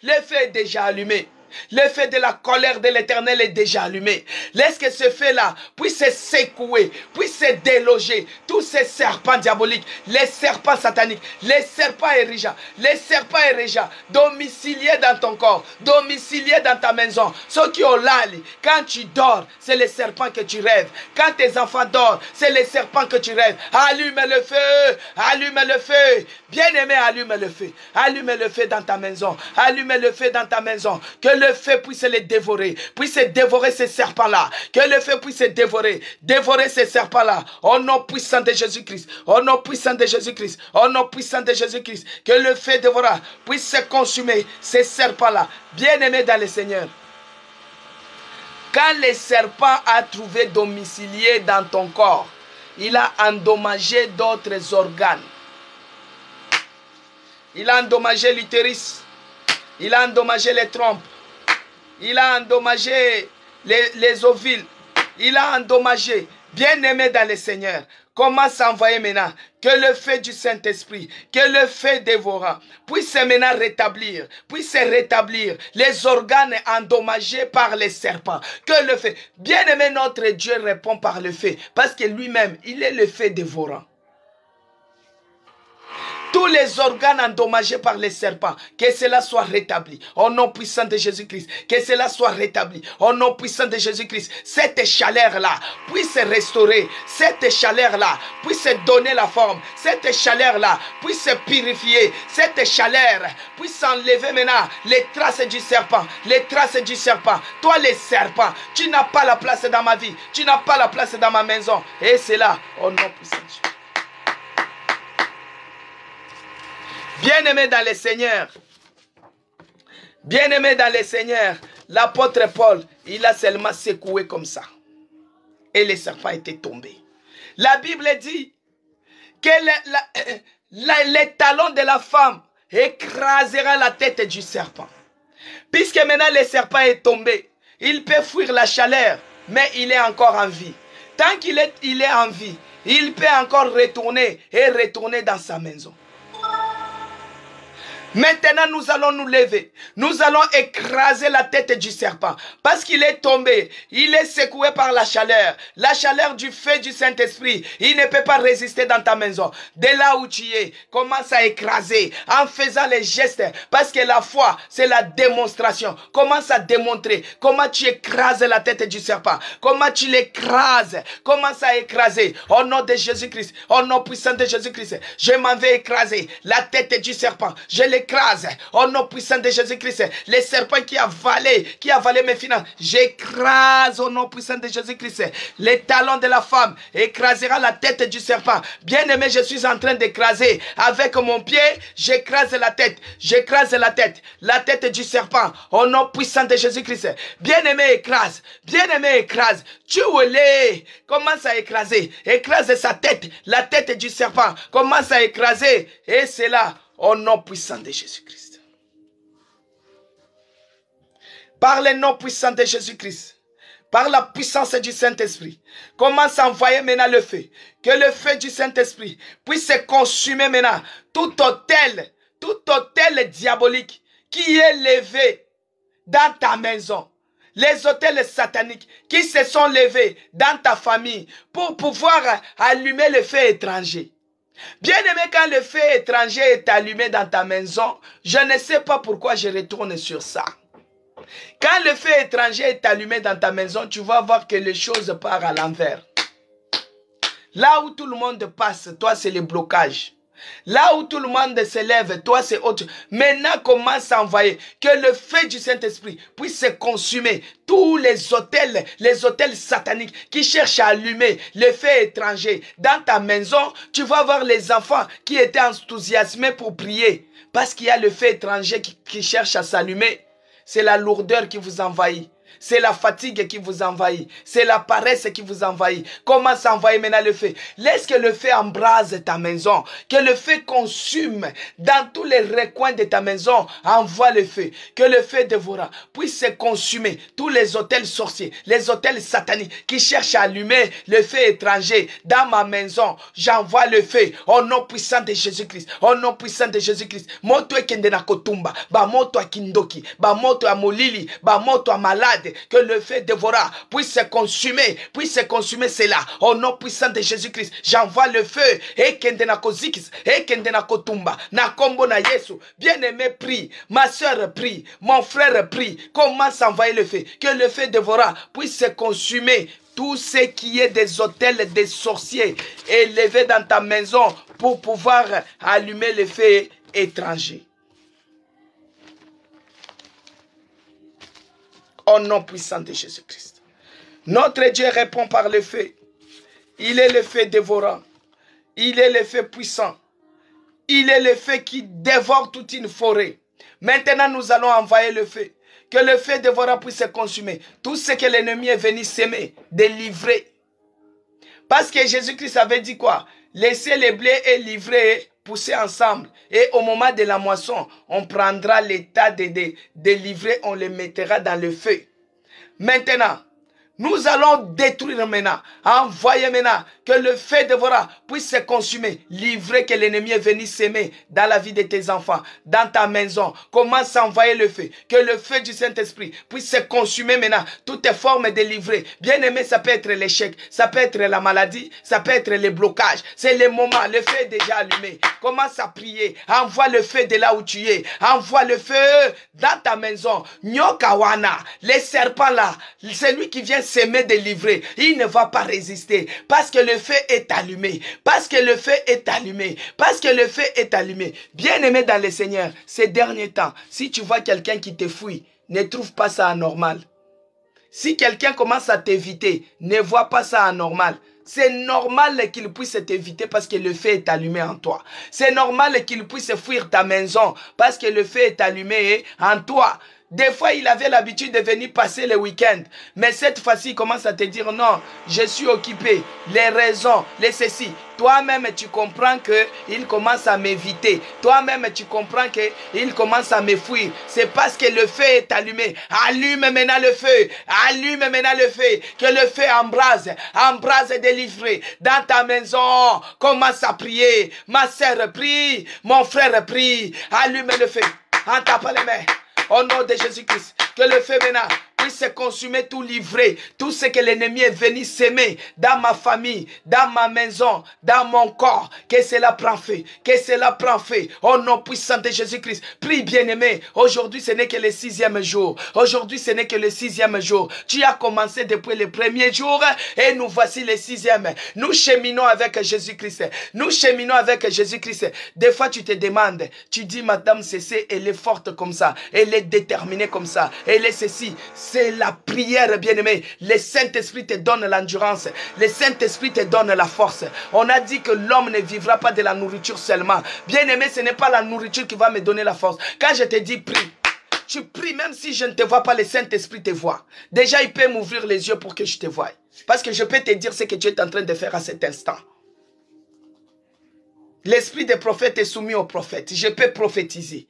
Le feu est déjà allumé. Le feu de la colère de l'Éternel est déjà allumé. Laisse que ce feu-là puisse se secouer, puisse se déloger. Tous ces serpents diaboliques, les serpents sataniques, les serpents érigés, domiciliés dans ton corps, domiciliés dans ta maison. Ceux qui ont l'âle, quand tu dors, c'est les serpents que tu rêves. Quand tes enfants dorment, c'est les serpents que tu rêves. Allume le feu, allume le feu. Bien-aimé, allume le feu. Allume le feu dans ta maison. Allume le feu dans ta maison. Que le feu puisse les dévorer. Puisse dévorer ces serpents-là. Que le feu puisse dévorer. Dévorer ces serpents-là. Au nom puissant de Jésus-Christ. Au nom puissant de Jésus-Christ. Au nom puissant de Jésus-Christ. Que le feu dévorera. Puisse se consumer ces serpents-là. Bien-aimé dans le Seigneur. Quand le serpent a trouvé domicilié dans ton corps, il a endommagé d'autres organes. Il a endommagé l'utérus. Il a endommagé les trompes. Il a endommagé les ovules. Il a endommagé. Bien-aimé dans le Seigneur, commence à envoyer maintenant que le feu du Saint-Esprit, que le feu dévorant puisse maintenant rétablir, les organes endommagés par les serpents. Que le feu, bien-aimé, notre Dieu répond par le feu, parce que lui-même, il est le feu dévorant. Tous les organes endommagés par les serpents, que cela soit rétabli. Au nom puissant de Jésus-Christ. Que cela soit rétabli. Au nom puissant de Jésus-Christ. Cette chaleur-là puisse se restaurer. Cette chaleur-là puisse se donner la forme. Cette chaleur-là puisse se purifier. Cette chaleur puisse enlever maintenant les traces du serpent. Les traces du serpent. Toi, les serpents, tu n'as pas la place dans ma vie. Tu n'as pas la place dans ma maison. Et c'est là, au nom puissant de Jésus. Bien-aimé dans le Seigneur, l'apôtre Paul, il a seulement secoué comme ça. Et les serpents étaient tombés. La Bible dit que les talons de la femme écrasera la tête du serpent. Puisque maintenant le serpent est tombé, il peut fuir la chaleur, mais il est encore en vie. Tant qu'il est en vie, il peut encore retourner dans sa maison. Maintenant, nous allons nous lever. Nous allons écraser la tête du serpent. Parce qu'il est tombé. Il est secoué par la chaleur. La chaleur du feu du Saint-Esprit. Il ne peut pas résister dans ta maison. Dès là où tu es, commence à écraser. En faisant les gestes. Parce que la foi, c'est la démonstration. Commence à démontrer comment tu écrases la tête du serpent. Comment tu l'écrases. Commence à écraser. Au nom de Jésus-Christ. Au nom puissant de Jésus-Christ. Je m'en vais écraser la tête du serpent. Je l'écrase au nom puissant de Jésus-Christ. Les serpents qui avalé mes finances, j'écrase au nom puissant de Jésus-Christ. Les talons de la femme écrasera la tête du serpent. Bien-aimé, je suis en train d'écraser avec mon pied, j'écrase la tête du serpent au nom puissant de Jésus-Christ. Bien-aimé, écrase, tu l'es, commence à écrase sa tête, la tête du serpent, commence à écraser, et c'est là, au nom puissant de Jésus-Christ. Par le nom puissant de Jésus-Christ, par la puissance du Saint-Esprit, commence à envoyer maintenant le feu. Que le feu du Saint-Esprit puisse se consumer maintenant. Tout hôtel diabolique qui est levé dans ta maison. Les hôtels sataniques qui se sont levés dans ta famille pour pouvoir allumer le feu étranger. Bien-aimé, quand le feu étranger est allumé dans ta maison, je ne sais pas pourquoi je retourne sur ça. Quand le feu étranger est allumé dans ta maison, tu vas voir que les choses partent à l'envers. Là où tout le monde passe, toi c'est le blocage. Là où tout le monde se lève, toi c'est autre. Maintenant commence à envoyer que le feu du Saint-Esprit puisse se consumer. Tous les hôtels sataniques qui cherchent à allumer le feu étranger dans ta maison, tu vas voir les enfants qui étaient enthousiasmés pour prier. Parce qu'il y a le feu étranger qui cherche à s'allumer. C'est la lourdeur qui vous envahit. C'est la fatigue qui vous envahit. C'est la paresse qui vous envahit. Comment s'envahir maintenant le feu? Laisse que le feu embrase ta maison. Que le feu consume dans tous les recoins de ta maison. Envoie le feu. Que le feu dévorant puisse se consumer tous les hôtels sorciers, les hôtels sataniques qui cherchent à allumer le feu étranger dans ma maison. J'envoie le feu au nom puissant de Jésus-Christ. Au nom puissant de Jésus-Christ. Moto ekende na kotumba. Ba moto akindoki. Ba moto a molili. Ba moto a malade. Que le feu dévorant puisse se consumer cela. Au nom puissant de Jésus-Christ. J'envoie le feu. Ekende na kozikis. Ekende na kotumba. Na kombo na Yesu. Bien-aimé, prie. Ma soeur prie. Mon frère prie. Commence à envoyer le feu. Que le feu dévorant puisse se consumer tout ce qui est des hôtels des sorciers élevés dans ta maison pour pouvoir allumer le feu étranger. Au nom puissant de Jésus-Christ. Notre Dieu répond par le feu. Il est le feu dévorant. Il est le feu puissant. Il est le feu qui dévore toute une forêt. Maintenant, nous allons envoyer le feu. Que le feu dévorant puisse se consumer. Tout ce que l'ennemi est venu s'aimer, délivrer. Parce que Jésus-Christ avait dit quoi? Laissez les blés et livrer pousser ensemble. Et au moment de la moisson, on prendra l'état de livrer, on les mettra dans le feu. Maintenant, nous allons détruire maintenant, envoyer maintenant, que le feu dévorant puisse se consumer, livrer que l'ennemi est venu s'aimer dans la vie de tes enfants, dans ta maison. Commence à envoyer le feu, que le feu du Saint-Esprit puisse se consumer maintenant, toutes les formes de livrer. Bien aimé, ça peut être l'échec, ça peut être la maladie, ça peut être les blocages. C'est le moment, le feu est déjà allumé. Commence à prier, envoie le feu de là où tu es, envoie le feu dans ta maison. Nyokawana, les serpents là, c'est lui qui vient s'aimer délivrer, il ne va pas résister parce que le feu est allumé, parce que le feu est allumé, parce que le feu est allumé. Bien-aimé dans le Seigneur, ces derniers temps, si tu vois quelqu'un qui te fuit, ne trouve pas ça anormal. Si quelqu'un commence à t'éviter, ne vois pas ça anormal. C'est normal qu'il puisse t'éviter parce que le feu est allumé en toi. C'est normal qu'il puisse fuir ta maison parce que le feu est allumé en toi. Des fois, il avait l'habitude de venir passer le week-end. Mais cette fois-ci, il commence à te dire, non, je suis occupé. Les raisons, les ceci. Toi-même, tu comprends qu'il commence à m'éviter. Toi-même, tu comprends qu'il commence à me fuir. C'est parce que le feu est allumé. Allume maintenant le feu. Allume maintenant le feu. Que le feu embrase. Embrase et délivre. Dans ta maison, commence à prier. Ma sœur prie. Mon frère prie. Allume le feu. En tapant les mains. Au nom de Jésus-Christ, que le feu maintenant puisse se consumer, tout livrer, tout ce que l'ennemi est venu s'aimer dans ma famille, dans ma maison, dans mon corps, que cela prend feu, que cela prend feu. Au nom puissant de Jésus-Christ, prie bien-aimé, aujourd'hui ce n'est que le 6e jour, aujourd'hui ce n'est que le 6e jour. Tu as commencé depuis le premier jour et nous voici le 6e. Nous cheminons avec Jésus-Christ, nous cheminons avec Jésus-Christ. Des fois tu te demandes, tu dis madame Cécé, elle est forte comme ça, elle est déterminée comme ça, elle est ceci. C'est la prière, bien-aimé. Le Saint-Esprit te donne l'endurance. Le Saint-Esprit te donne la force. On a dit que l'homme ne vivra pas de la nourriture seulement. Bien-aimé, ce n'est pas la nourriture qui va me donner la force. Quand je te dis prie, tu pries même si je ne te vois pas, le Saint-Esprit te voit. Déjà, il peut m'ouvrir les yeux pour que je te voie. Parce que je peux te dire ce que tu es en train de faire à cet instant. L'esprit des prophètes est soumis aux prophètes. Je peux prophétiser.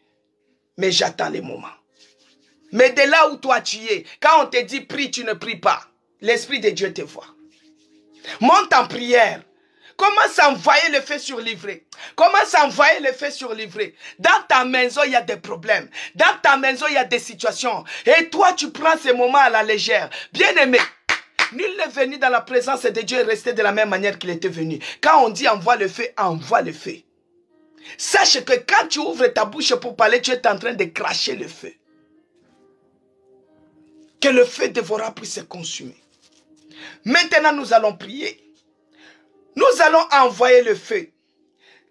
Mais j'attends les moments. Mais de là où toi tu es, quand on te dit prie, tu ne pries pas. L'Esprit de Dieu te voit. Monte en prière. Commence à envoyer le feu sur livret. Commence à envoyer le feu sur livret. Dans ta maison, il y a des problèmes. Dans ta maison, il y a des situations. Et toi, tu prends ces moments à la légère. Bien-aimé, nul n'est venu dans la présence de Dieu et resté de la même manière qu'il était venu. Quand on dit envoie le feu, envoie le feu. Sache que quand tu ouvres ta bouche pour parler, tu es en train de cracher le feu. Que le feu dévorant puisse se consumer. Maintenant, nous allons prier. Nous allons envoyer le feu.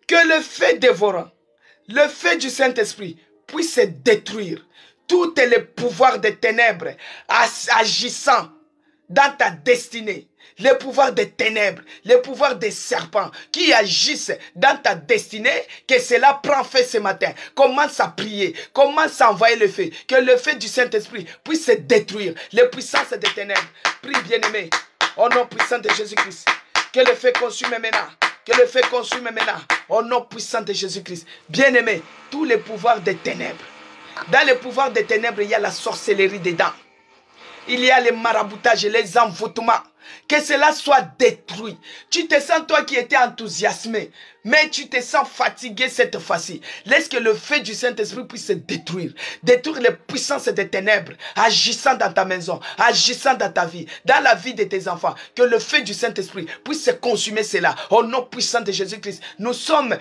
Que le feu dévorant, le feu du Saint-Esprit puisse se détruire tous les pouvoirs des ténèbres agissant dans ta destinée, les pouvoirs des ténèbres, les pouvoirs des serpents qui agissent dans ta destinée, que cela prend fait ce matin. Commence à prier, commence à envoyer le feu, que le feu du Saint-Esprit puisse se détruire les puissances des ténèbres. Prie, bien-aimé, au nom puissant de Jésus-Christ, que le feu consume maintenant. Que le feu consume maintenant, au nom puissant de Jésus-Christ. Bien-aimé, tous les pouvoirs des ténèbres. Dans les pouvoirs des ténèbres, il y a la sorcellerie dedans. Il y a les maraboutages et les envoûtements. Que cela soit détruit. Tu te sens, toi qui étais enthousiasmé, mais tu te sens fatigué cette fois-ci. Laisse que le feu du Saint-Esprit puisse se détruire. Détruire les puissances des ténèbres, agissant dans ta maison, agissant dans ta vie, dans la vie de tes enfants. Que le feu du Saint-Esprit puisse se consumer cela. Au nom puissant de Jésus-Christ. Nous sommes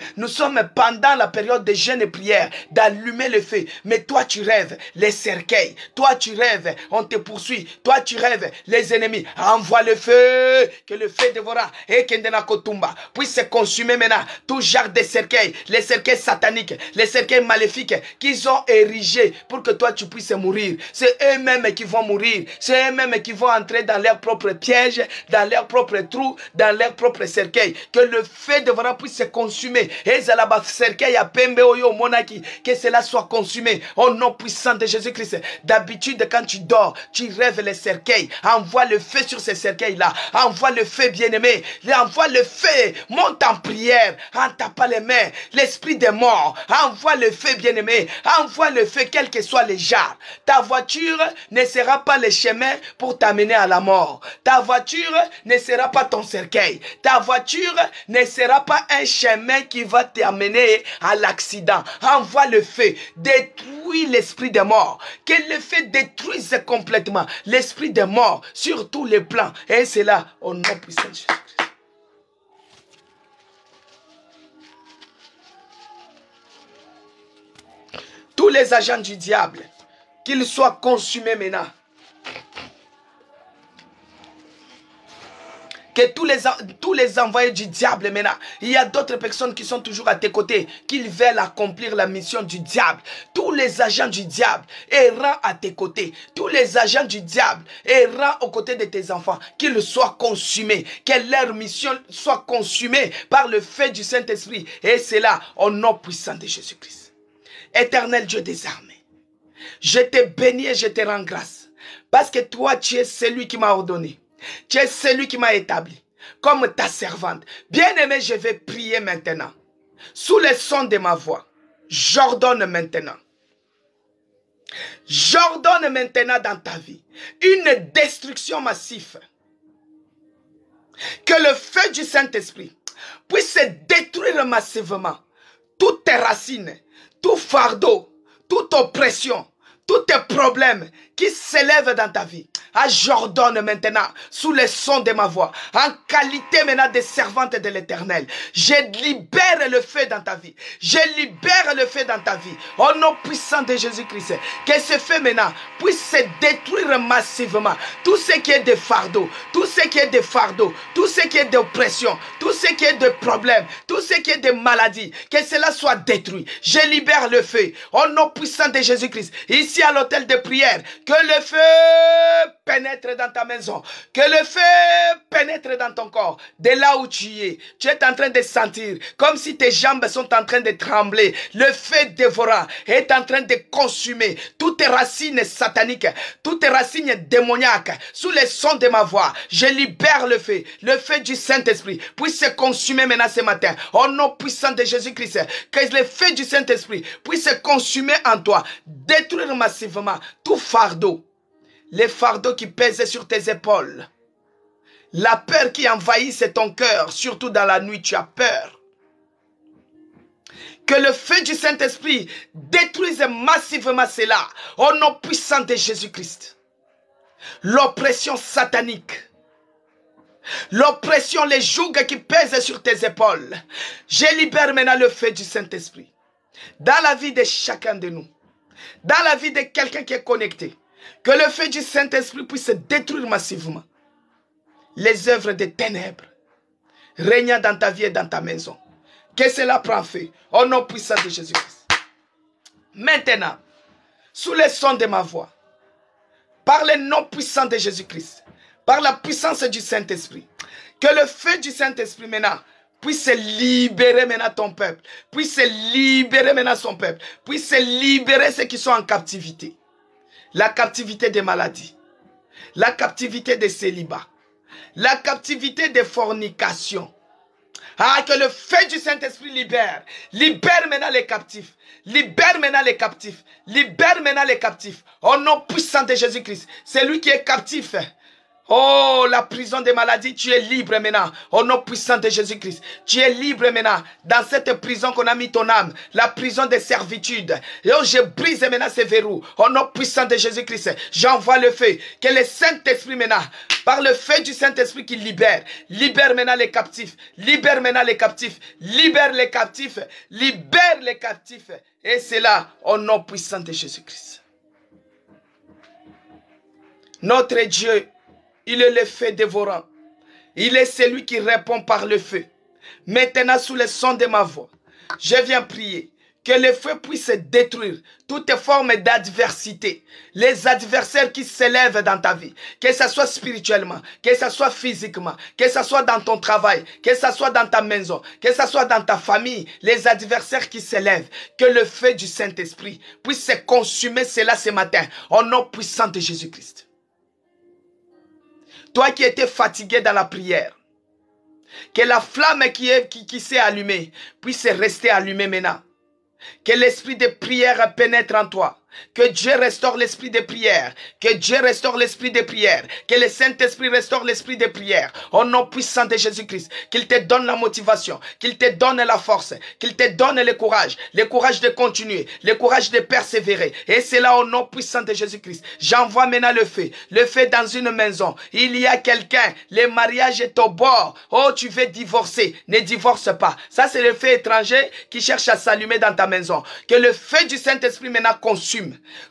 pendant la période de jeûne et prière, d'allumer le feu. Mais toi, tu rêves les cercueils. Toi, tu rêves, on te poursuit. Toi, tu rêves les ennemis. Envoie le feu, que le feu dévora et Kendena Kotumba puisse se consumer maintenant tout genre de cercueils, les cercueils sataniques, les cercueils maléfiques qu'ils ont érigés pour que toi tu puisses mourir. C'est eux-mêmes qui vont mourir, c'est eux-mêmes qui vont entrer dans leurs propres pièges, dans leurs propres trous, dans leurs propres cercueils. Que le feu dévora puisse se consumer. Et Zalaba cercueil à Pembe Oyo Monaki, que cela soit consumé au nom puissant de Jésus-Christ. D'habitude, quand tu dors, tu rêves les cercueils. Envoie le feu sur ces cercueils-là. Envoie le feu, bien-aimé. Envoie le feu. Monte en prière en tapant les mains. L'esprit des morts. Envoie le feu, bien-aimé. Envoie le feu, quel que soit les genres. Ta voiture ne sera pas le chemin pour t'amener à la mort. Ta voiture ne sera pas ton cercueil. Ta voiture ne sera pas un chemin qui va t'amener à l'accident. Envoie le feu. Détruis l'esprit des morts. Que le feu détruise complètement l'esprit des morts sur tous les plans. Et c'est là, au nom puissant de Jésus-Christ. Tous les agents du diable, qu'ils soient consumés maintenant. Que tous les envoyés du diable maintenant, il y a d'autres personnes qui sont toujours à tes côtés, qui veulent accomplir la mission du diable. Tous les agents du diable errant à tes côtés, tous les agents du diable errant aux côtés de tes enfants, qu'ils soient consumés, que leur mission soit consumée par le feu du Saint-Esprit. Et c'est là, au nom puissant de Jésus-Christ. Éternel Dieu des armées, je te bénis et je te rends grâce, parce que toi, tu es celui qui m'a ordonné. Tu es celui qui m'a établi comme ta servante. Bien-aimé, je vais prier maintenant. Sous le son de ma voix, j'ordonne maintenant. J'ordonne maintenant dans ta vie une destruction massive. Que le feu du Saint-Esprit puisse détruire massivement toutes tes racines, tout fardeau, toute oppression, tous tes problèmes qui s'élèvent dans ta vie. J'ordonne maintenant, sous le son de ma voix, en qualité maintenant de servante de l'Éternel, je libère le feu dans ta vie. Je libère le feu dans ta vie. Au nom puissant de Jésus-Christ, que ce feu maintenant puisse se détruire massivement. Tout ce qui est de fardeau, tout ce qui est de fardeau, tout ce qui est d'oppression, tout ce qui est de problème, tout ce qui est de maladie, que cela soit détruit. Je libère le feu. Au nom puissant de Jésus-Christ, ici à l'autel de prière, que le feu pénètre dans ta maison, que le feu pénètre dans ton corps, de là où tu es en train de sentir comme si tes jambes sont en train de trembler. Le feu dévorant est en train de consumer toutes tes racines sataniques, toutes tes racines démoniaques. Sous le son de ma voix, je libère le feu du Saint-Esprit puisse se consumer maintenant ce matin, au nom puissant de Jésus-Christ. Que le feu du Saint-Esprit puisse se consumer en toi, détruire massivement tout fardeau, les fardeaux qui pèsent sur tes épaules, la peur qui envahisse ton cœur, surtout dans la nuit, tu as peur. Que le feu du Saint-Esprit détruise massivement cela, au nom puissant de Jésus-Christ. L'oppression satanique, l'oppression, les jougs qui pèsent sur tes épaules, je libère maintenant le feu du Saint-Esprit dans la vie de chacun de nous, dans la vie de quelqu'un qui est connecté. Que le feu du Saint-Esprit puisse détruire massivement les œuvres des ténèbres régnant dans ta vie et dans ta maison. Que cela prenne feu au nom puissant de Jésus-Christ. Maintenant, sous le son de ma voix, par le nom puissant de Jésus-Christ, par la puissance du Saint-Esprit. Que le feu du Saint-Esprit maintenant puisse libérer maintenant ton peuple, puisse libérer maintenant son peuple, puisse libérer ceux qui sont en captivité. La captivité des maladies, la captivité des célibats, la captivité des fornications. Ah, que le feu du Saint-Esprit libère. Libère maintenant les captifs. Libère maintenant les captifs. Libère maintenant les captifs. Au nom puissant de Jésus-Christ. C'est lui qui est captif. Oh, la prison des maladies, tu es libre maintenant. Au nom puissant de Jésus-Christ. Tu es libre maintenant. Dans cette prison qu'on a mis ton âme. La prison des servitudes. Et oh, je brise maintenant ces verrous. Au nom puissant de Jésus-Christ. J'envoie le feu. Que le Saint-Esprit maintenant, par le feu du Saint-Esprit qui libère. Libère maintenant les captifs. Libère maintenant les captifs. Libère les captifs. Libère les captifs. Et c'est là, au nom puissant de Jésus-Christ. Notre Dieu, il est le feu dévorant. Il est celui qui répond par le feu. Maintenant, sous le son de ma voix, je viens prier que le feu puisse détruire toutes formes d'adversité. Les adversaires qui s'élèvent dans ta vie, que ce soit spirituellement, que ce soit physiquement, que ce soit dans ton travail, que ce soit dans ta maison, que ce soit dans ta famille, les adversaires qui s'élèvent, que le feu du Saint-Esprit puisse consumer cela ce matin, au nom puissant de Jésus-Christ. Toi qui étais fatigué dans la prière, que la flamme qui s'est allumée puisse rester allumée maintenant. Que l'esprit de prière pénètre en toi. Que Dieu restaure l'esprit de prière. Que Dieu restaure l'esprit de prière. Que le Saint-Esprit restaure l'esprit de prière. Au nom puissant de Jésus-Christ. Qu'il te donne la motivation. Qu'il te donne la force. Qu'il te donne le courage. Le courage de continuer. Le courage de persévérer. Et c'est là au nom puissant de Jésus-Christ. J'envoie maintenant le feu. Le feu dans une maison. Il y a quelqu'un. Le mariage est au bord. Oh, tu veux divorcer. Ne divorce pas. Ça, c'est le feu étranger qui cherche à s'allumer dans ta maison. Que le feu du Saint-Esprit maintenant consume.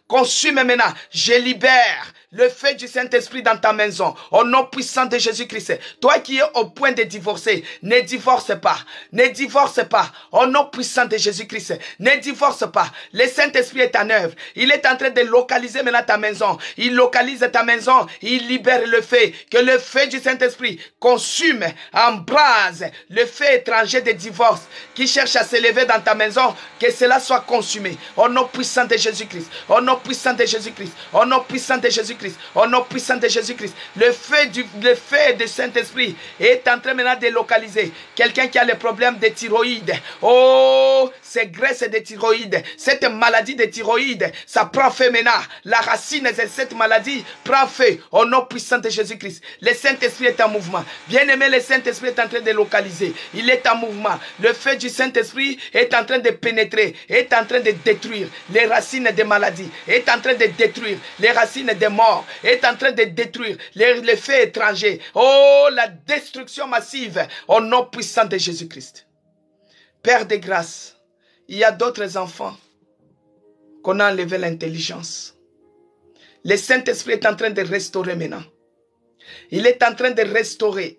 Consume maintenant. Je libère le feu du Saint-Esprit dans ta maison. Au nom puissant de Jésus-Christ. Toi qui es au point de divorcer, ne divorce pas. Ne divorce pas. Au nom puissant de Jésus-Christ. Ne divorce pas. Le Saint-Esprit est en œuvre. Il est en train de localiser maintenant ta maison. Il localise ta maison. Il libère le feu. Que le feu du Saint-Esprit consume, embrase le feu étranger de divorce qui cherche à s'élever dans ta maison. Que cela soit consumé. Au nom puissant de Jésus-Christ. Au nom puissant de Jésus-Christ. Au nom puissant de Jésus-Christ. Au nom puissant de Jésus-Christ. Le feu du Saint-Esprit est en train maintenant de localiser quelqu'un qui a le problème de thyroïde. Oh, c'est graisse de thyroïde. Cette maladie de thyroïde, ça prend feu maintenant. La racine de cette maladie prend feu. Au nom puissant de Jésus-Christ. Le Saint-Esprit est en mouvement. Bien-aimé, le Saint-Esprit est en train de localiser. Il est en mouvement. Le feu du Saint-Esprit est en train de pénétrer, est en train de détruire les racines des maladies, est en train de détruire les racines des morts, est en train de détruire les faits étrangers. Oh, la destruction massive au nom puissant de Jésus-Christ. Père de grâce, il y a d'autres enfants qu'on a enlevé l'intelligence. Le Saint-Esprit est en train de restaurer maintenant. Il est en train de restaurer.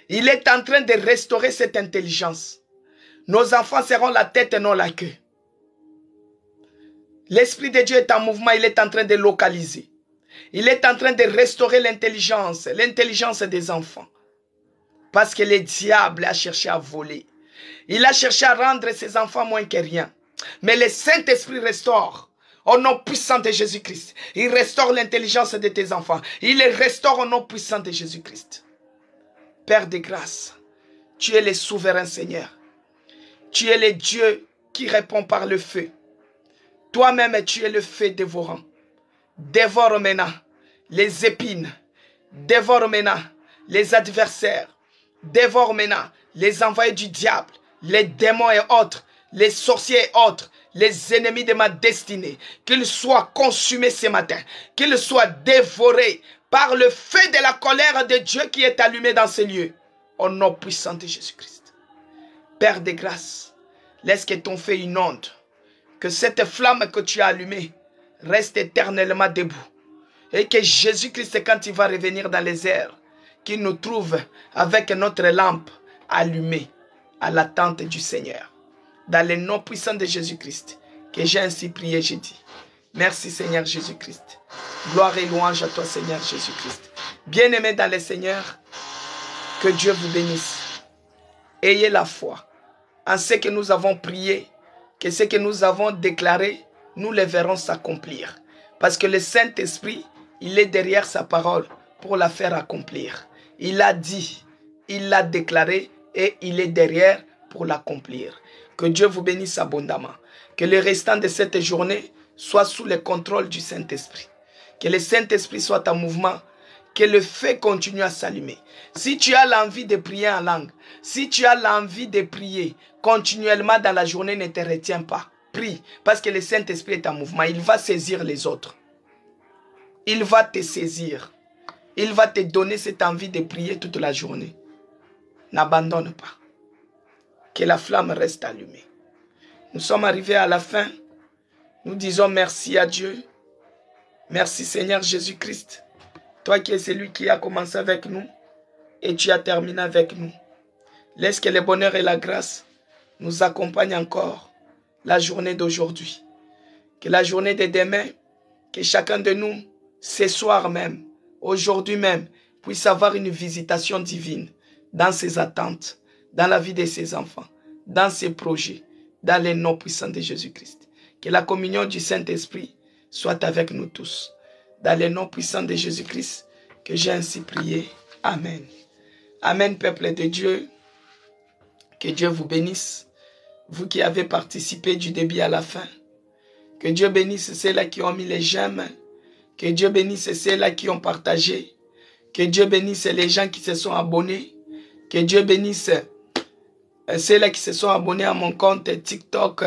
Il est en train de restaurer cette intelligence. Nos enfants seront la tête et non la queue. L'Esprit de Dieu est en mouvement, il est en train de localiser. Il est en train de restaurer l'intelligence des enfants. Parce que le diable a cherché à voler. Il a cherché à rendre ses enfants moins que rien. Mais le Saint-Esprit restaure. Au nom puissant de Jésus-Christ. Il restaure l'intelligence de tes enfants. Il les restaure au nom puissant de Jésus-Christ. Père de grâce, tu es le souverain Seigneur. Tu es le Dieu qui répond par le feu. Toi-même, tu es le feu dévorant. Dévore maintenant les épines. Dévore maintenant les adversaires. Dévore maintenant les envoyés du diable, les démons et autres, les sorciers et autres, les ennemis de ma destinée. Qu'ils soient consumés ce matin. Qu'ils soient dévorés par le feu de la colère de Dieu qui est allumé dans ces lieux. Au nom puissant de Jésus-Christ. Père de grâce, laisse que ton feu inonde. Que cette flamme que tu as allumée reste éternellement debout. Et que Jésus-Christ, quand il va revenir dans les airs, qu'il nous trouve avec notre lampe allumée à l'attente du Seigneur. Dans le nom puissant de Jésus-Christ, que j'ai ainsi prié, j'ai dit. Merci Seigneur Jésus-Christ. Gloire et louange à toi Seigneur Jésus-Christ. Bien-aimés dans le Seigneur, que Dieu vous bénisse. Ayez la foi en ce que nous avons prié, que ce que nous avons déclaré, nous le verrons s'accomplir. Parce que le Saint-Esprit, il est derrière sa parole pour la faire accomplir. Il a dit, il l'a déclaré et il est derrière pour l'accomplir. Que Dieu vous bénisse abondamment. Que le restant de cette journée soit sous le contrôle du Saint-Esprit. Que le Saint-Esprit soit en mouvement. Que le feu continue à s'allumer. Si tu as l'envie de prier en langue, si tu as l'envie de prier continuellement dans la journée, ne te retiens pas. Prie, parce que le Saint-Esprit est en mouvement. Il va saisir les autres. Il va te saisir. Il va te donner cette envie de prier toute la journée. N'abandonne pas. Que la flamme reste allumée. Nous sommes arrivés à la fin. Nous disons merci à Dieu. Merci Seigneur Jésus-Christ. Toi qui es celui qui a commencé avec nous et tu as terminé avec nous. Laisse que le bonheur et la grâce nous accompagnent encore la journée d'aujourd'hui. Que la journée de demain, que chacun de nous, ce soir même, aujourd'hui même, puisse avoir une visitation divine dans ses attentes, dans la vie de ses enfants, dans ses projets, dans les noms puissants de Jésus-Christ. Que la communion du Saint-Esprit soit avec nous tous. Dans les noms puissants de Jésus-Christ, que j'ai ainsi prié. Amen. Amen, peuple de Dieu. Que Dieu vous bénisse. Vous qui avez participé du début à la fin. Que Dieu bénisse ceux-là qui ont mis les j'aime. Que Dieu bénisse ceux-là qui ont partagé. Que Dieu bénisse les gens qui se sont abonnés. Que Dieu bénisse ceux-là qui se sont abonnés à mon compte TikTok.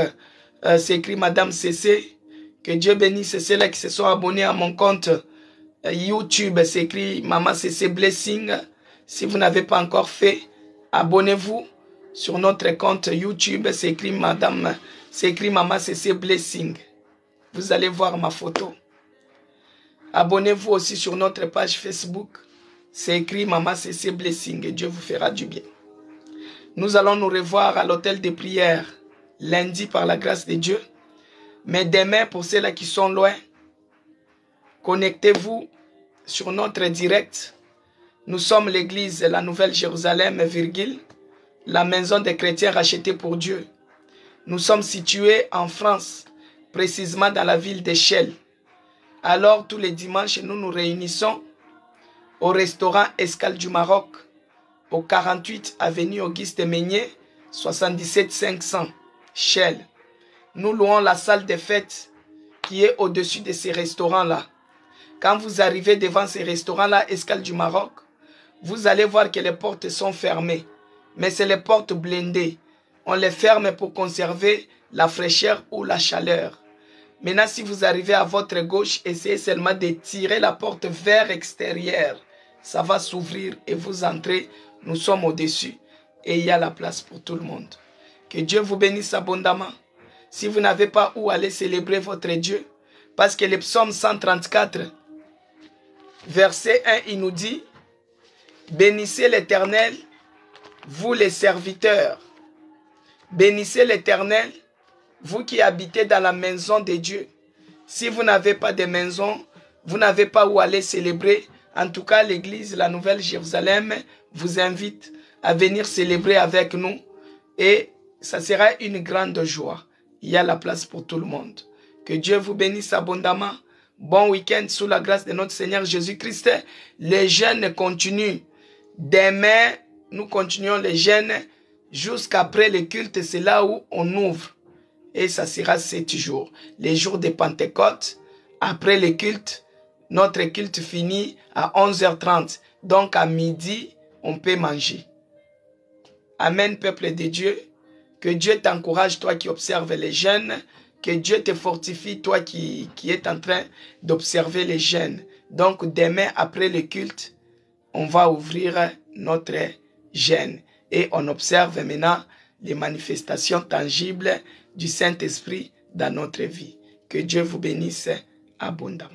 C'est écrit Madame CC. Que Dieu bénisse ceux-là qui se sont abonnés à mon compte YouTube. C'est écrit Maman CC Blessing. Si vous n'avez pas encore fait, abonnez-vous sur notre compte YouTube. C'est écrit Maman CC Blessing. Vous allez voir ma photo. Abonnez-vous aussi sur notre page Facebook. C'est écrit Maman CC Blessing. Et Dieu vous fera du bien. Nous allons nous revoir à l'hôtel de prière lundi par la grâce de Dieu. Mais demain, pour ceux-là qui sont loin, connectez-vous sur notre direct. Nous sommes l'église La Nouvelle Jérusalem, la maison des chrétiens rachetés pour Dieu. Nous sommes situés en France, précisément dans la ville d'Echelle. Alors, tous les dimanches, nous nous réunissons au restaurant Escale du Maroc, au 48 avenue Auguste Meunier, 77 500, Chelle. Nous louons la salle des fêtes qui est au-dessus de ces restaurants-là. Quand vous arrivez devant ces restaurants-là, Escale du Maroc, vous allez voir que les portes sont fermées. Mais c'est les portes blindées. On les ferme pour conserver la fraîcheur ou la chaleur. Maintenant, si vous arrivez à votre gauche, essayez seulement de tirer la porte vers l'extérieur. Ça va s'ouvrir et vous entrez. Nous sommes au-dessus et il y a la place pour tout le monde. Que Dieu vous bénisse abondamment. Si vous n'avez pas où aller célébrer votre Dieu, parce que le psaume 134, verset 1, il nous dit, bénissez l'Éternel, vous les serviteurs. Bénissez l'Éternel, vous qui habitez dans la maison de Dieu. Si vous n'avez pas de maison, vous n'avez pas où aller célébrer. En tout cas, l'église La Nouvelle Jérusalem vous invite à venir célébrer avec nous. Et ça sera une grande joie. Il y a la place pour tout le monde. Que Dieu vous bénisse abondamment. Bon week-end sous la grâce de notre Seigneur Jésus-Christ. Les jeûnes continuent. Demain, nous continuons les jeûnes jusqu'après le culte. C'est là où on ouvre. Et ça sera 7 jours. Les jours de Pentecôte, après le culte, notre culte finit à 11h30. Donc à midi, on peut manger. Amen, peuple de Dieu. Que Dieu t'encourage, toi qui observes les jeûnes. Que Dieu te fortifie, toi qui es en train d'observer les jeûnes. Donc demain, après le culte, on va ouvrir notre jeûne. Et on observe maintenant les manifestations tangibles du Saint-Esprit dans notre vie. Que Dieu vous bénisse abondamment.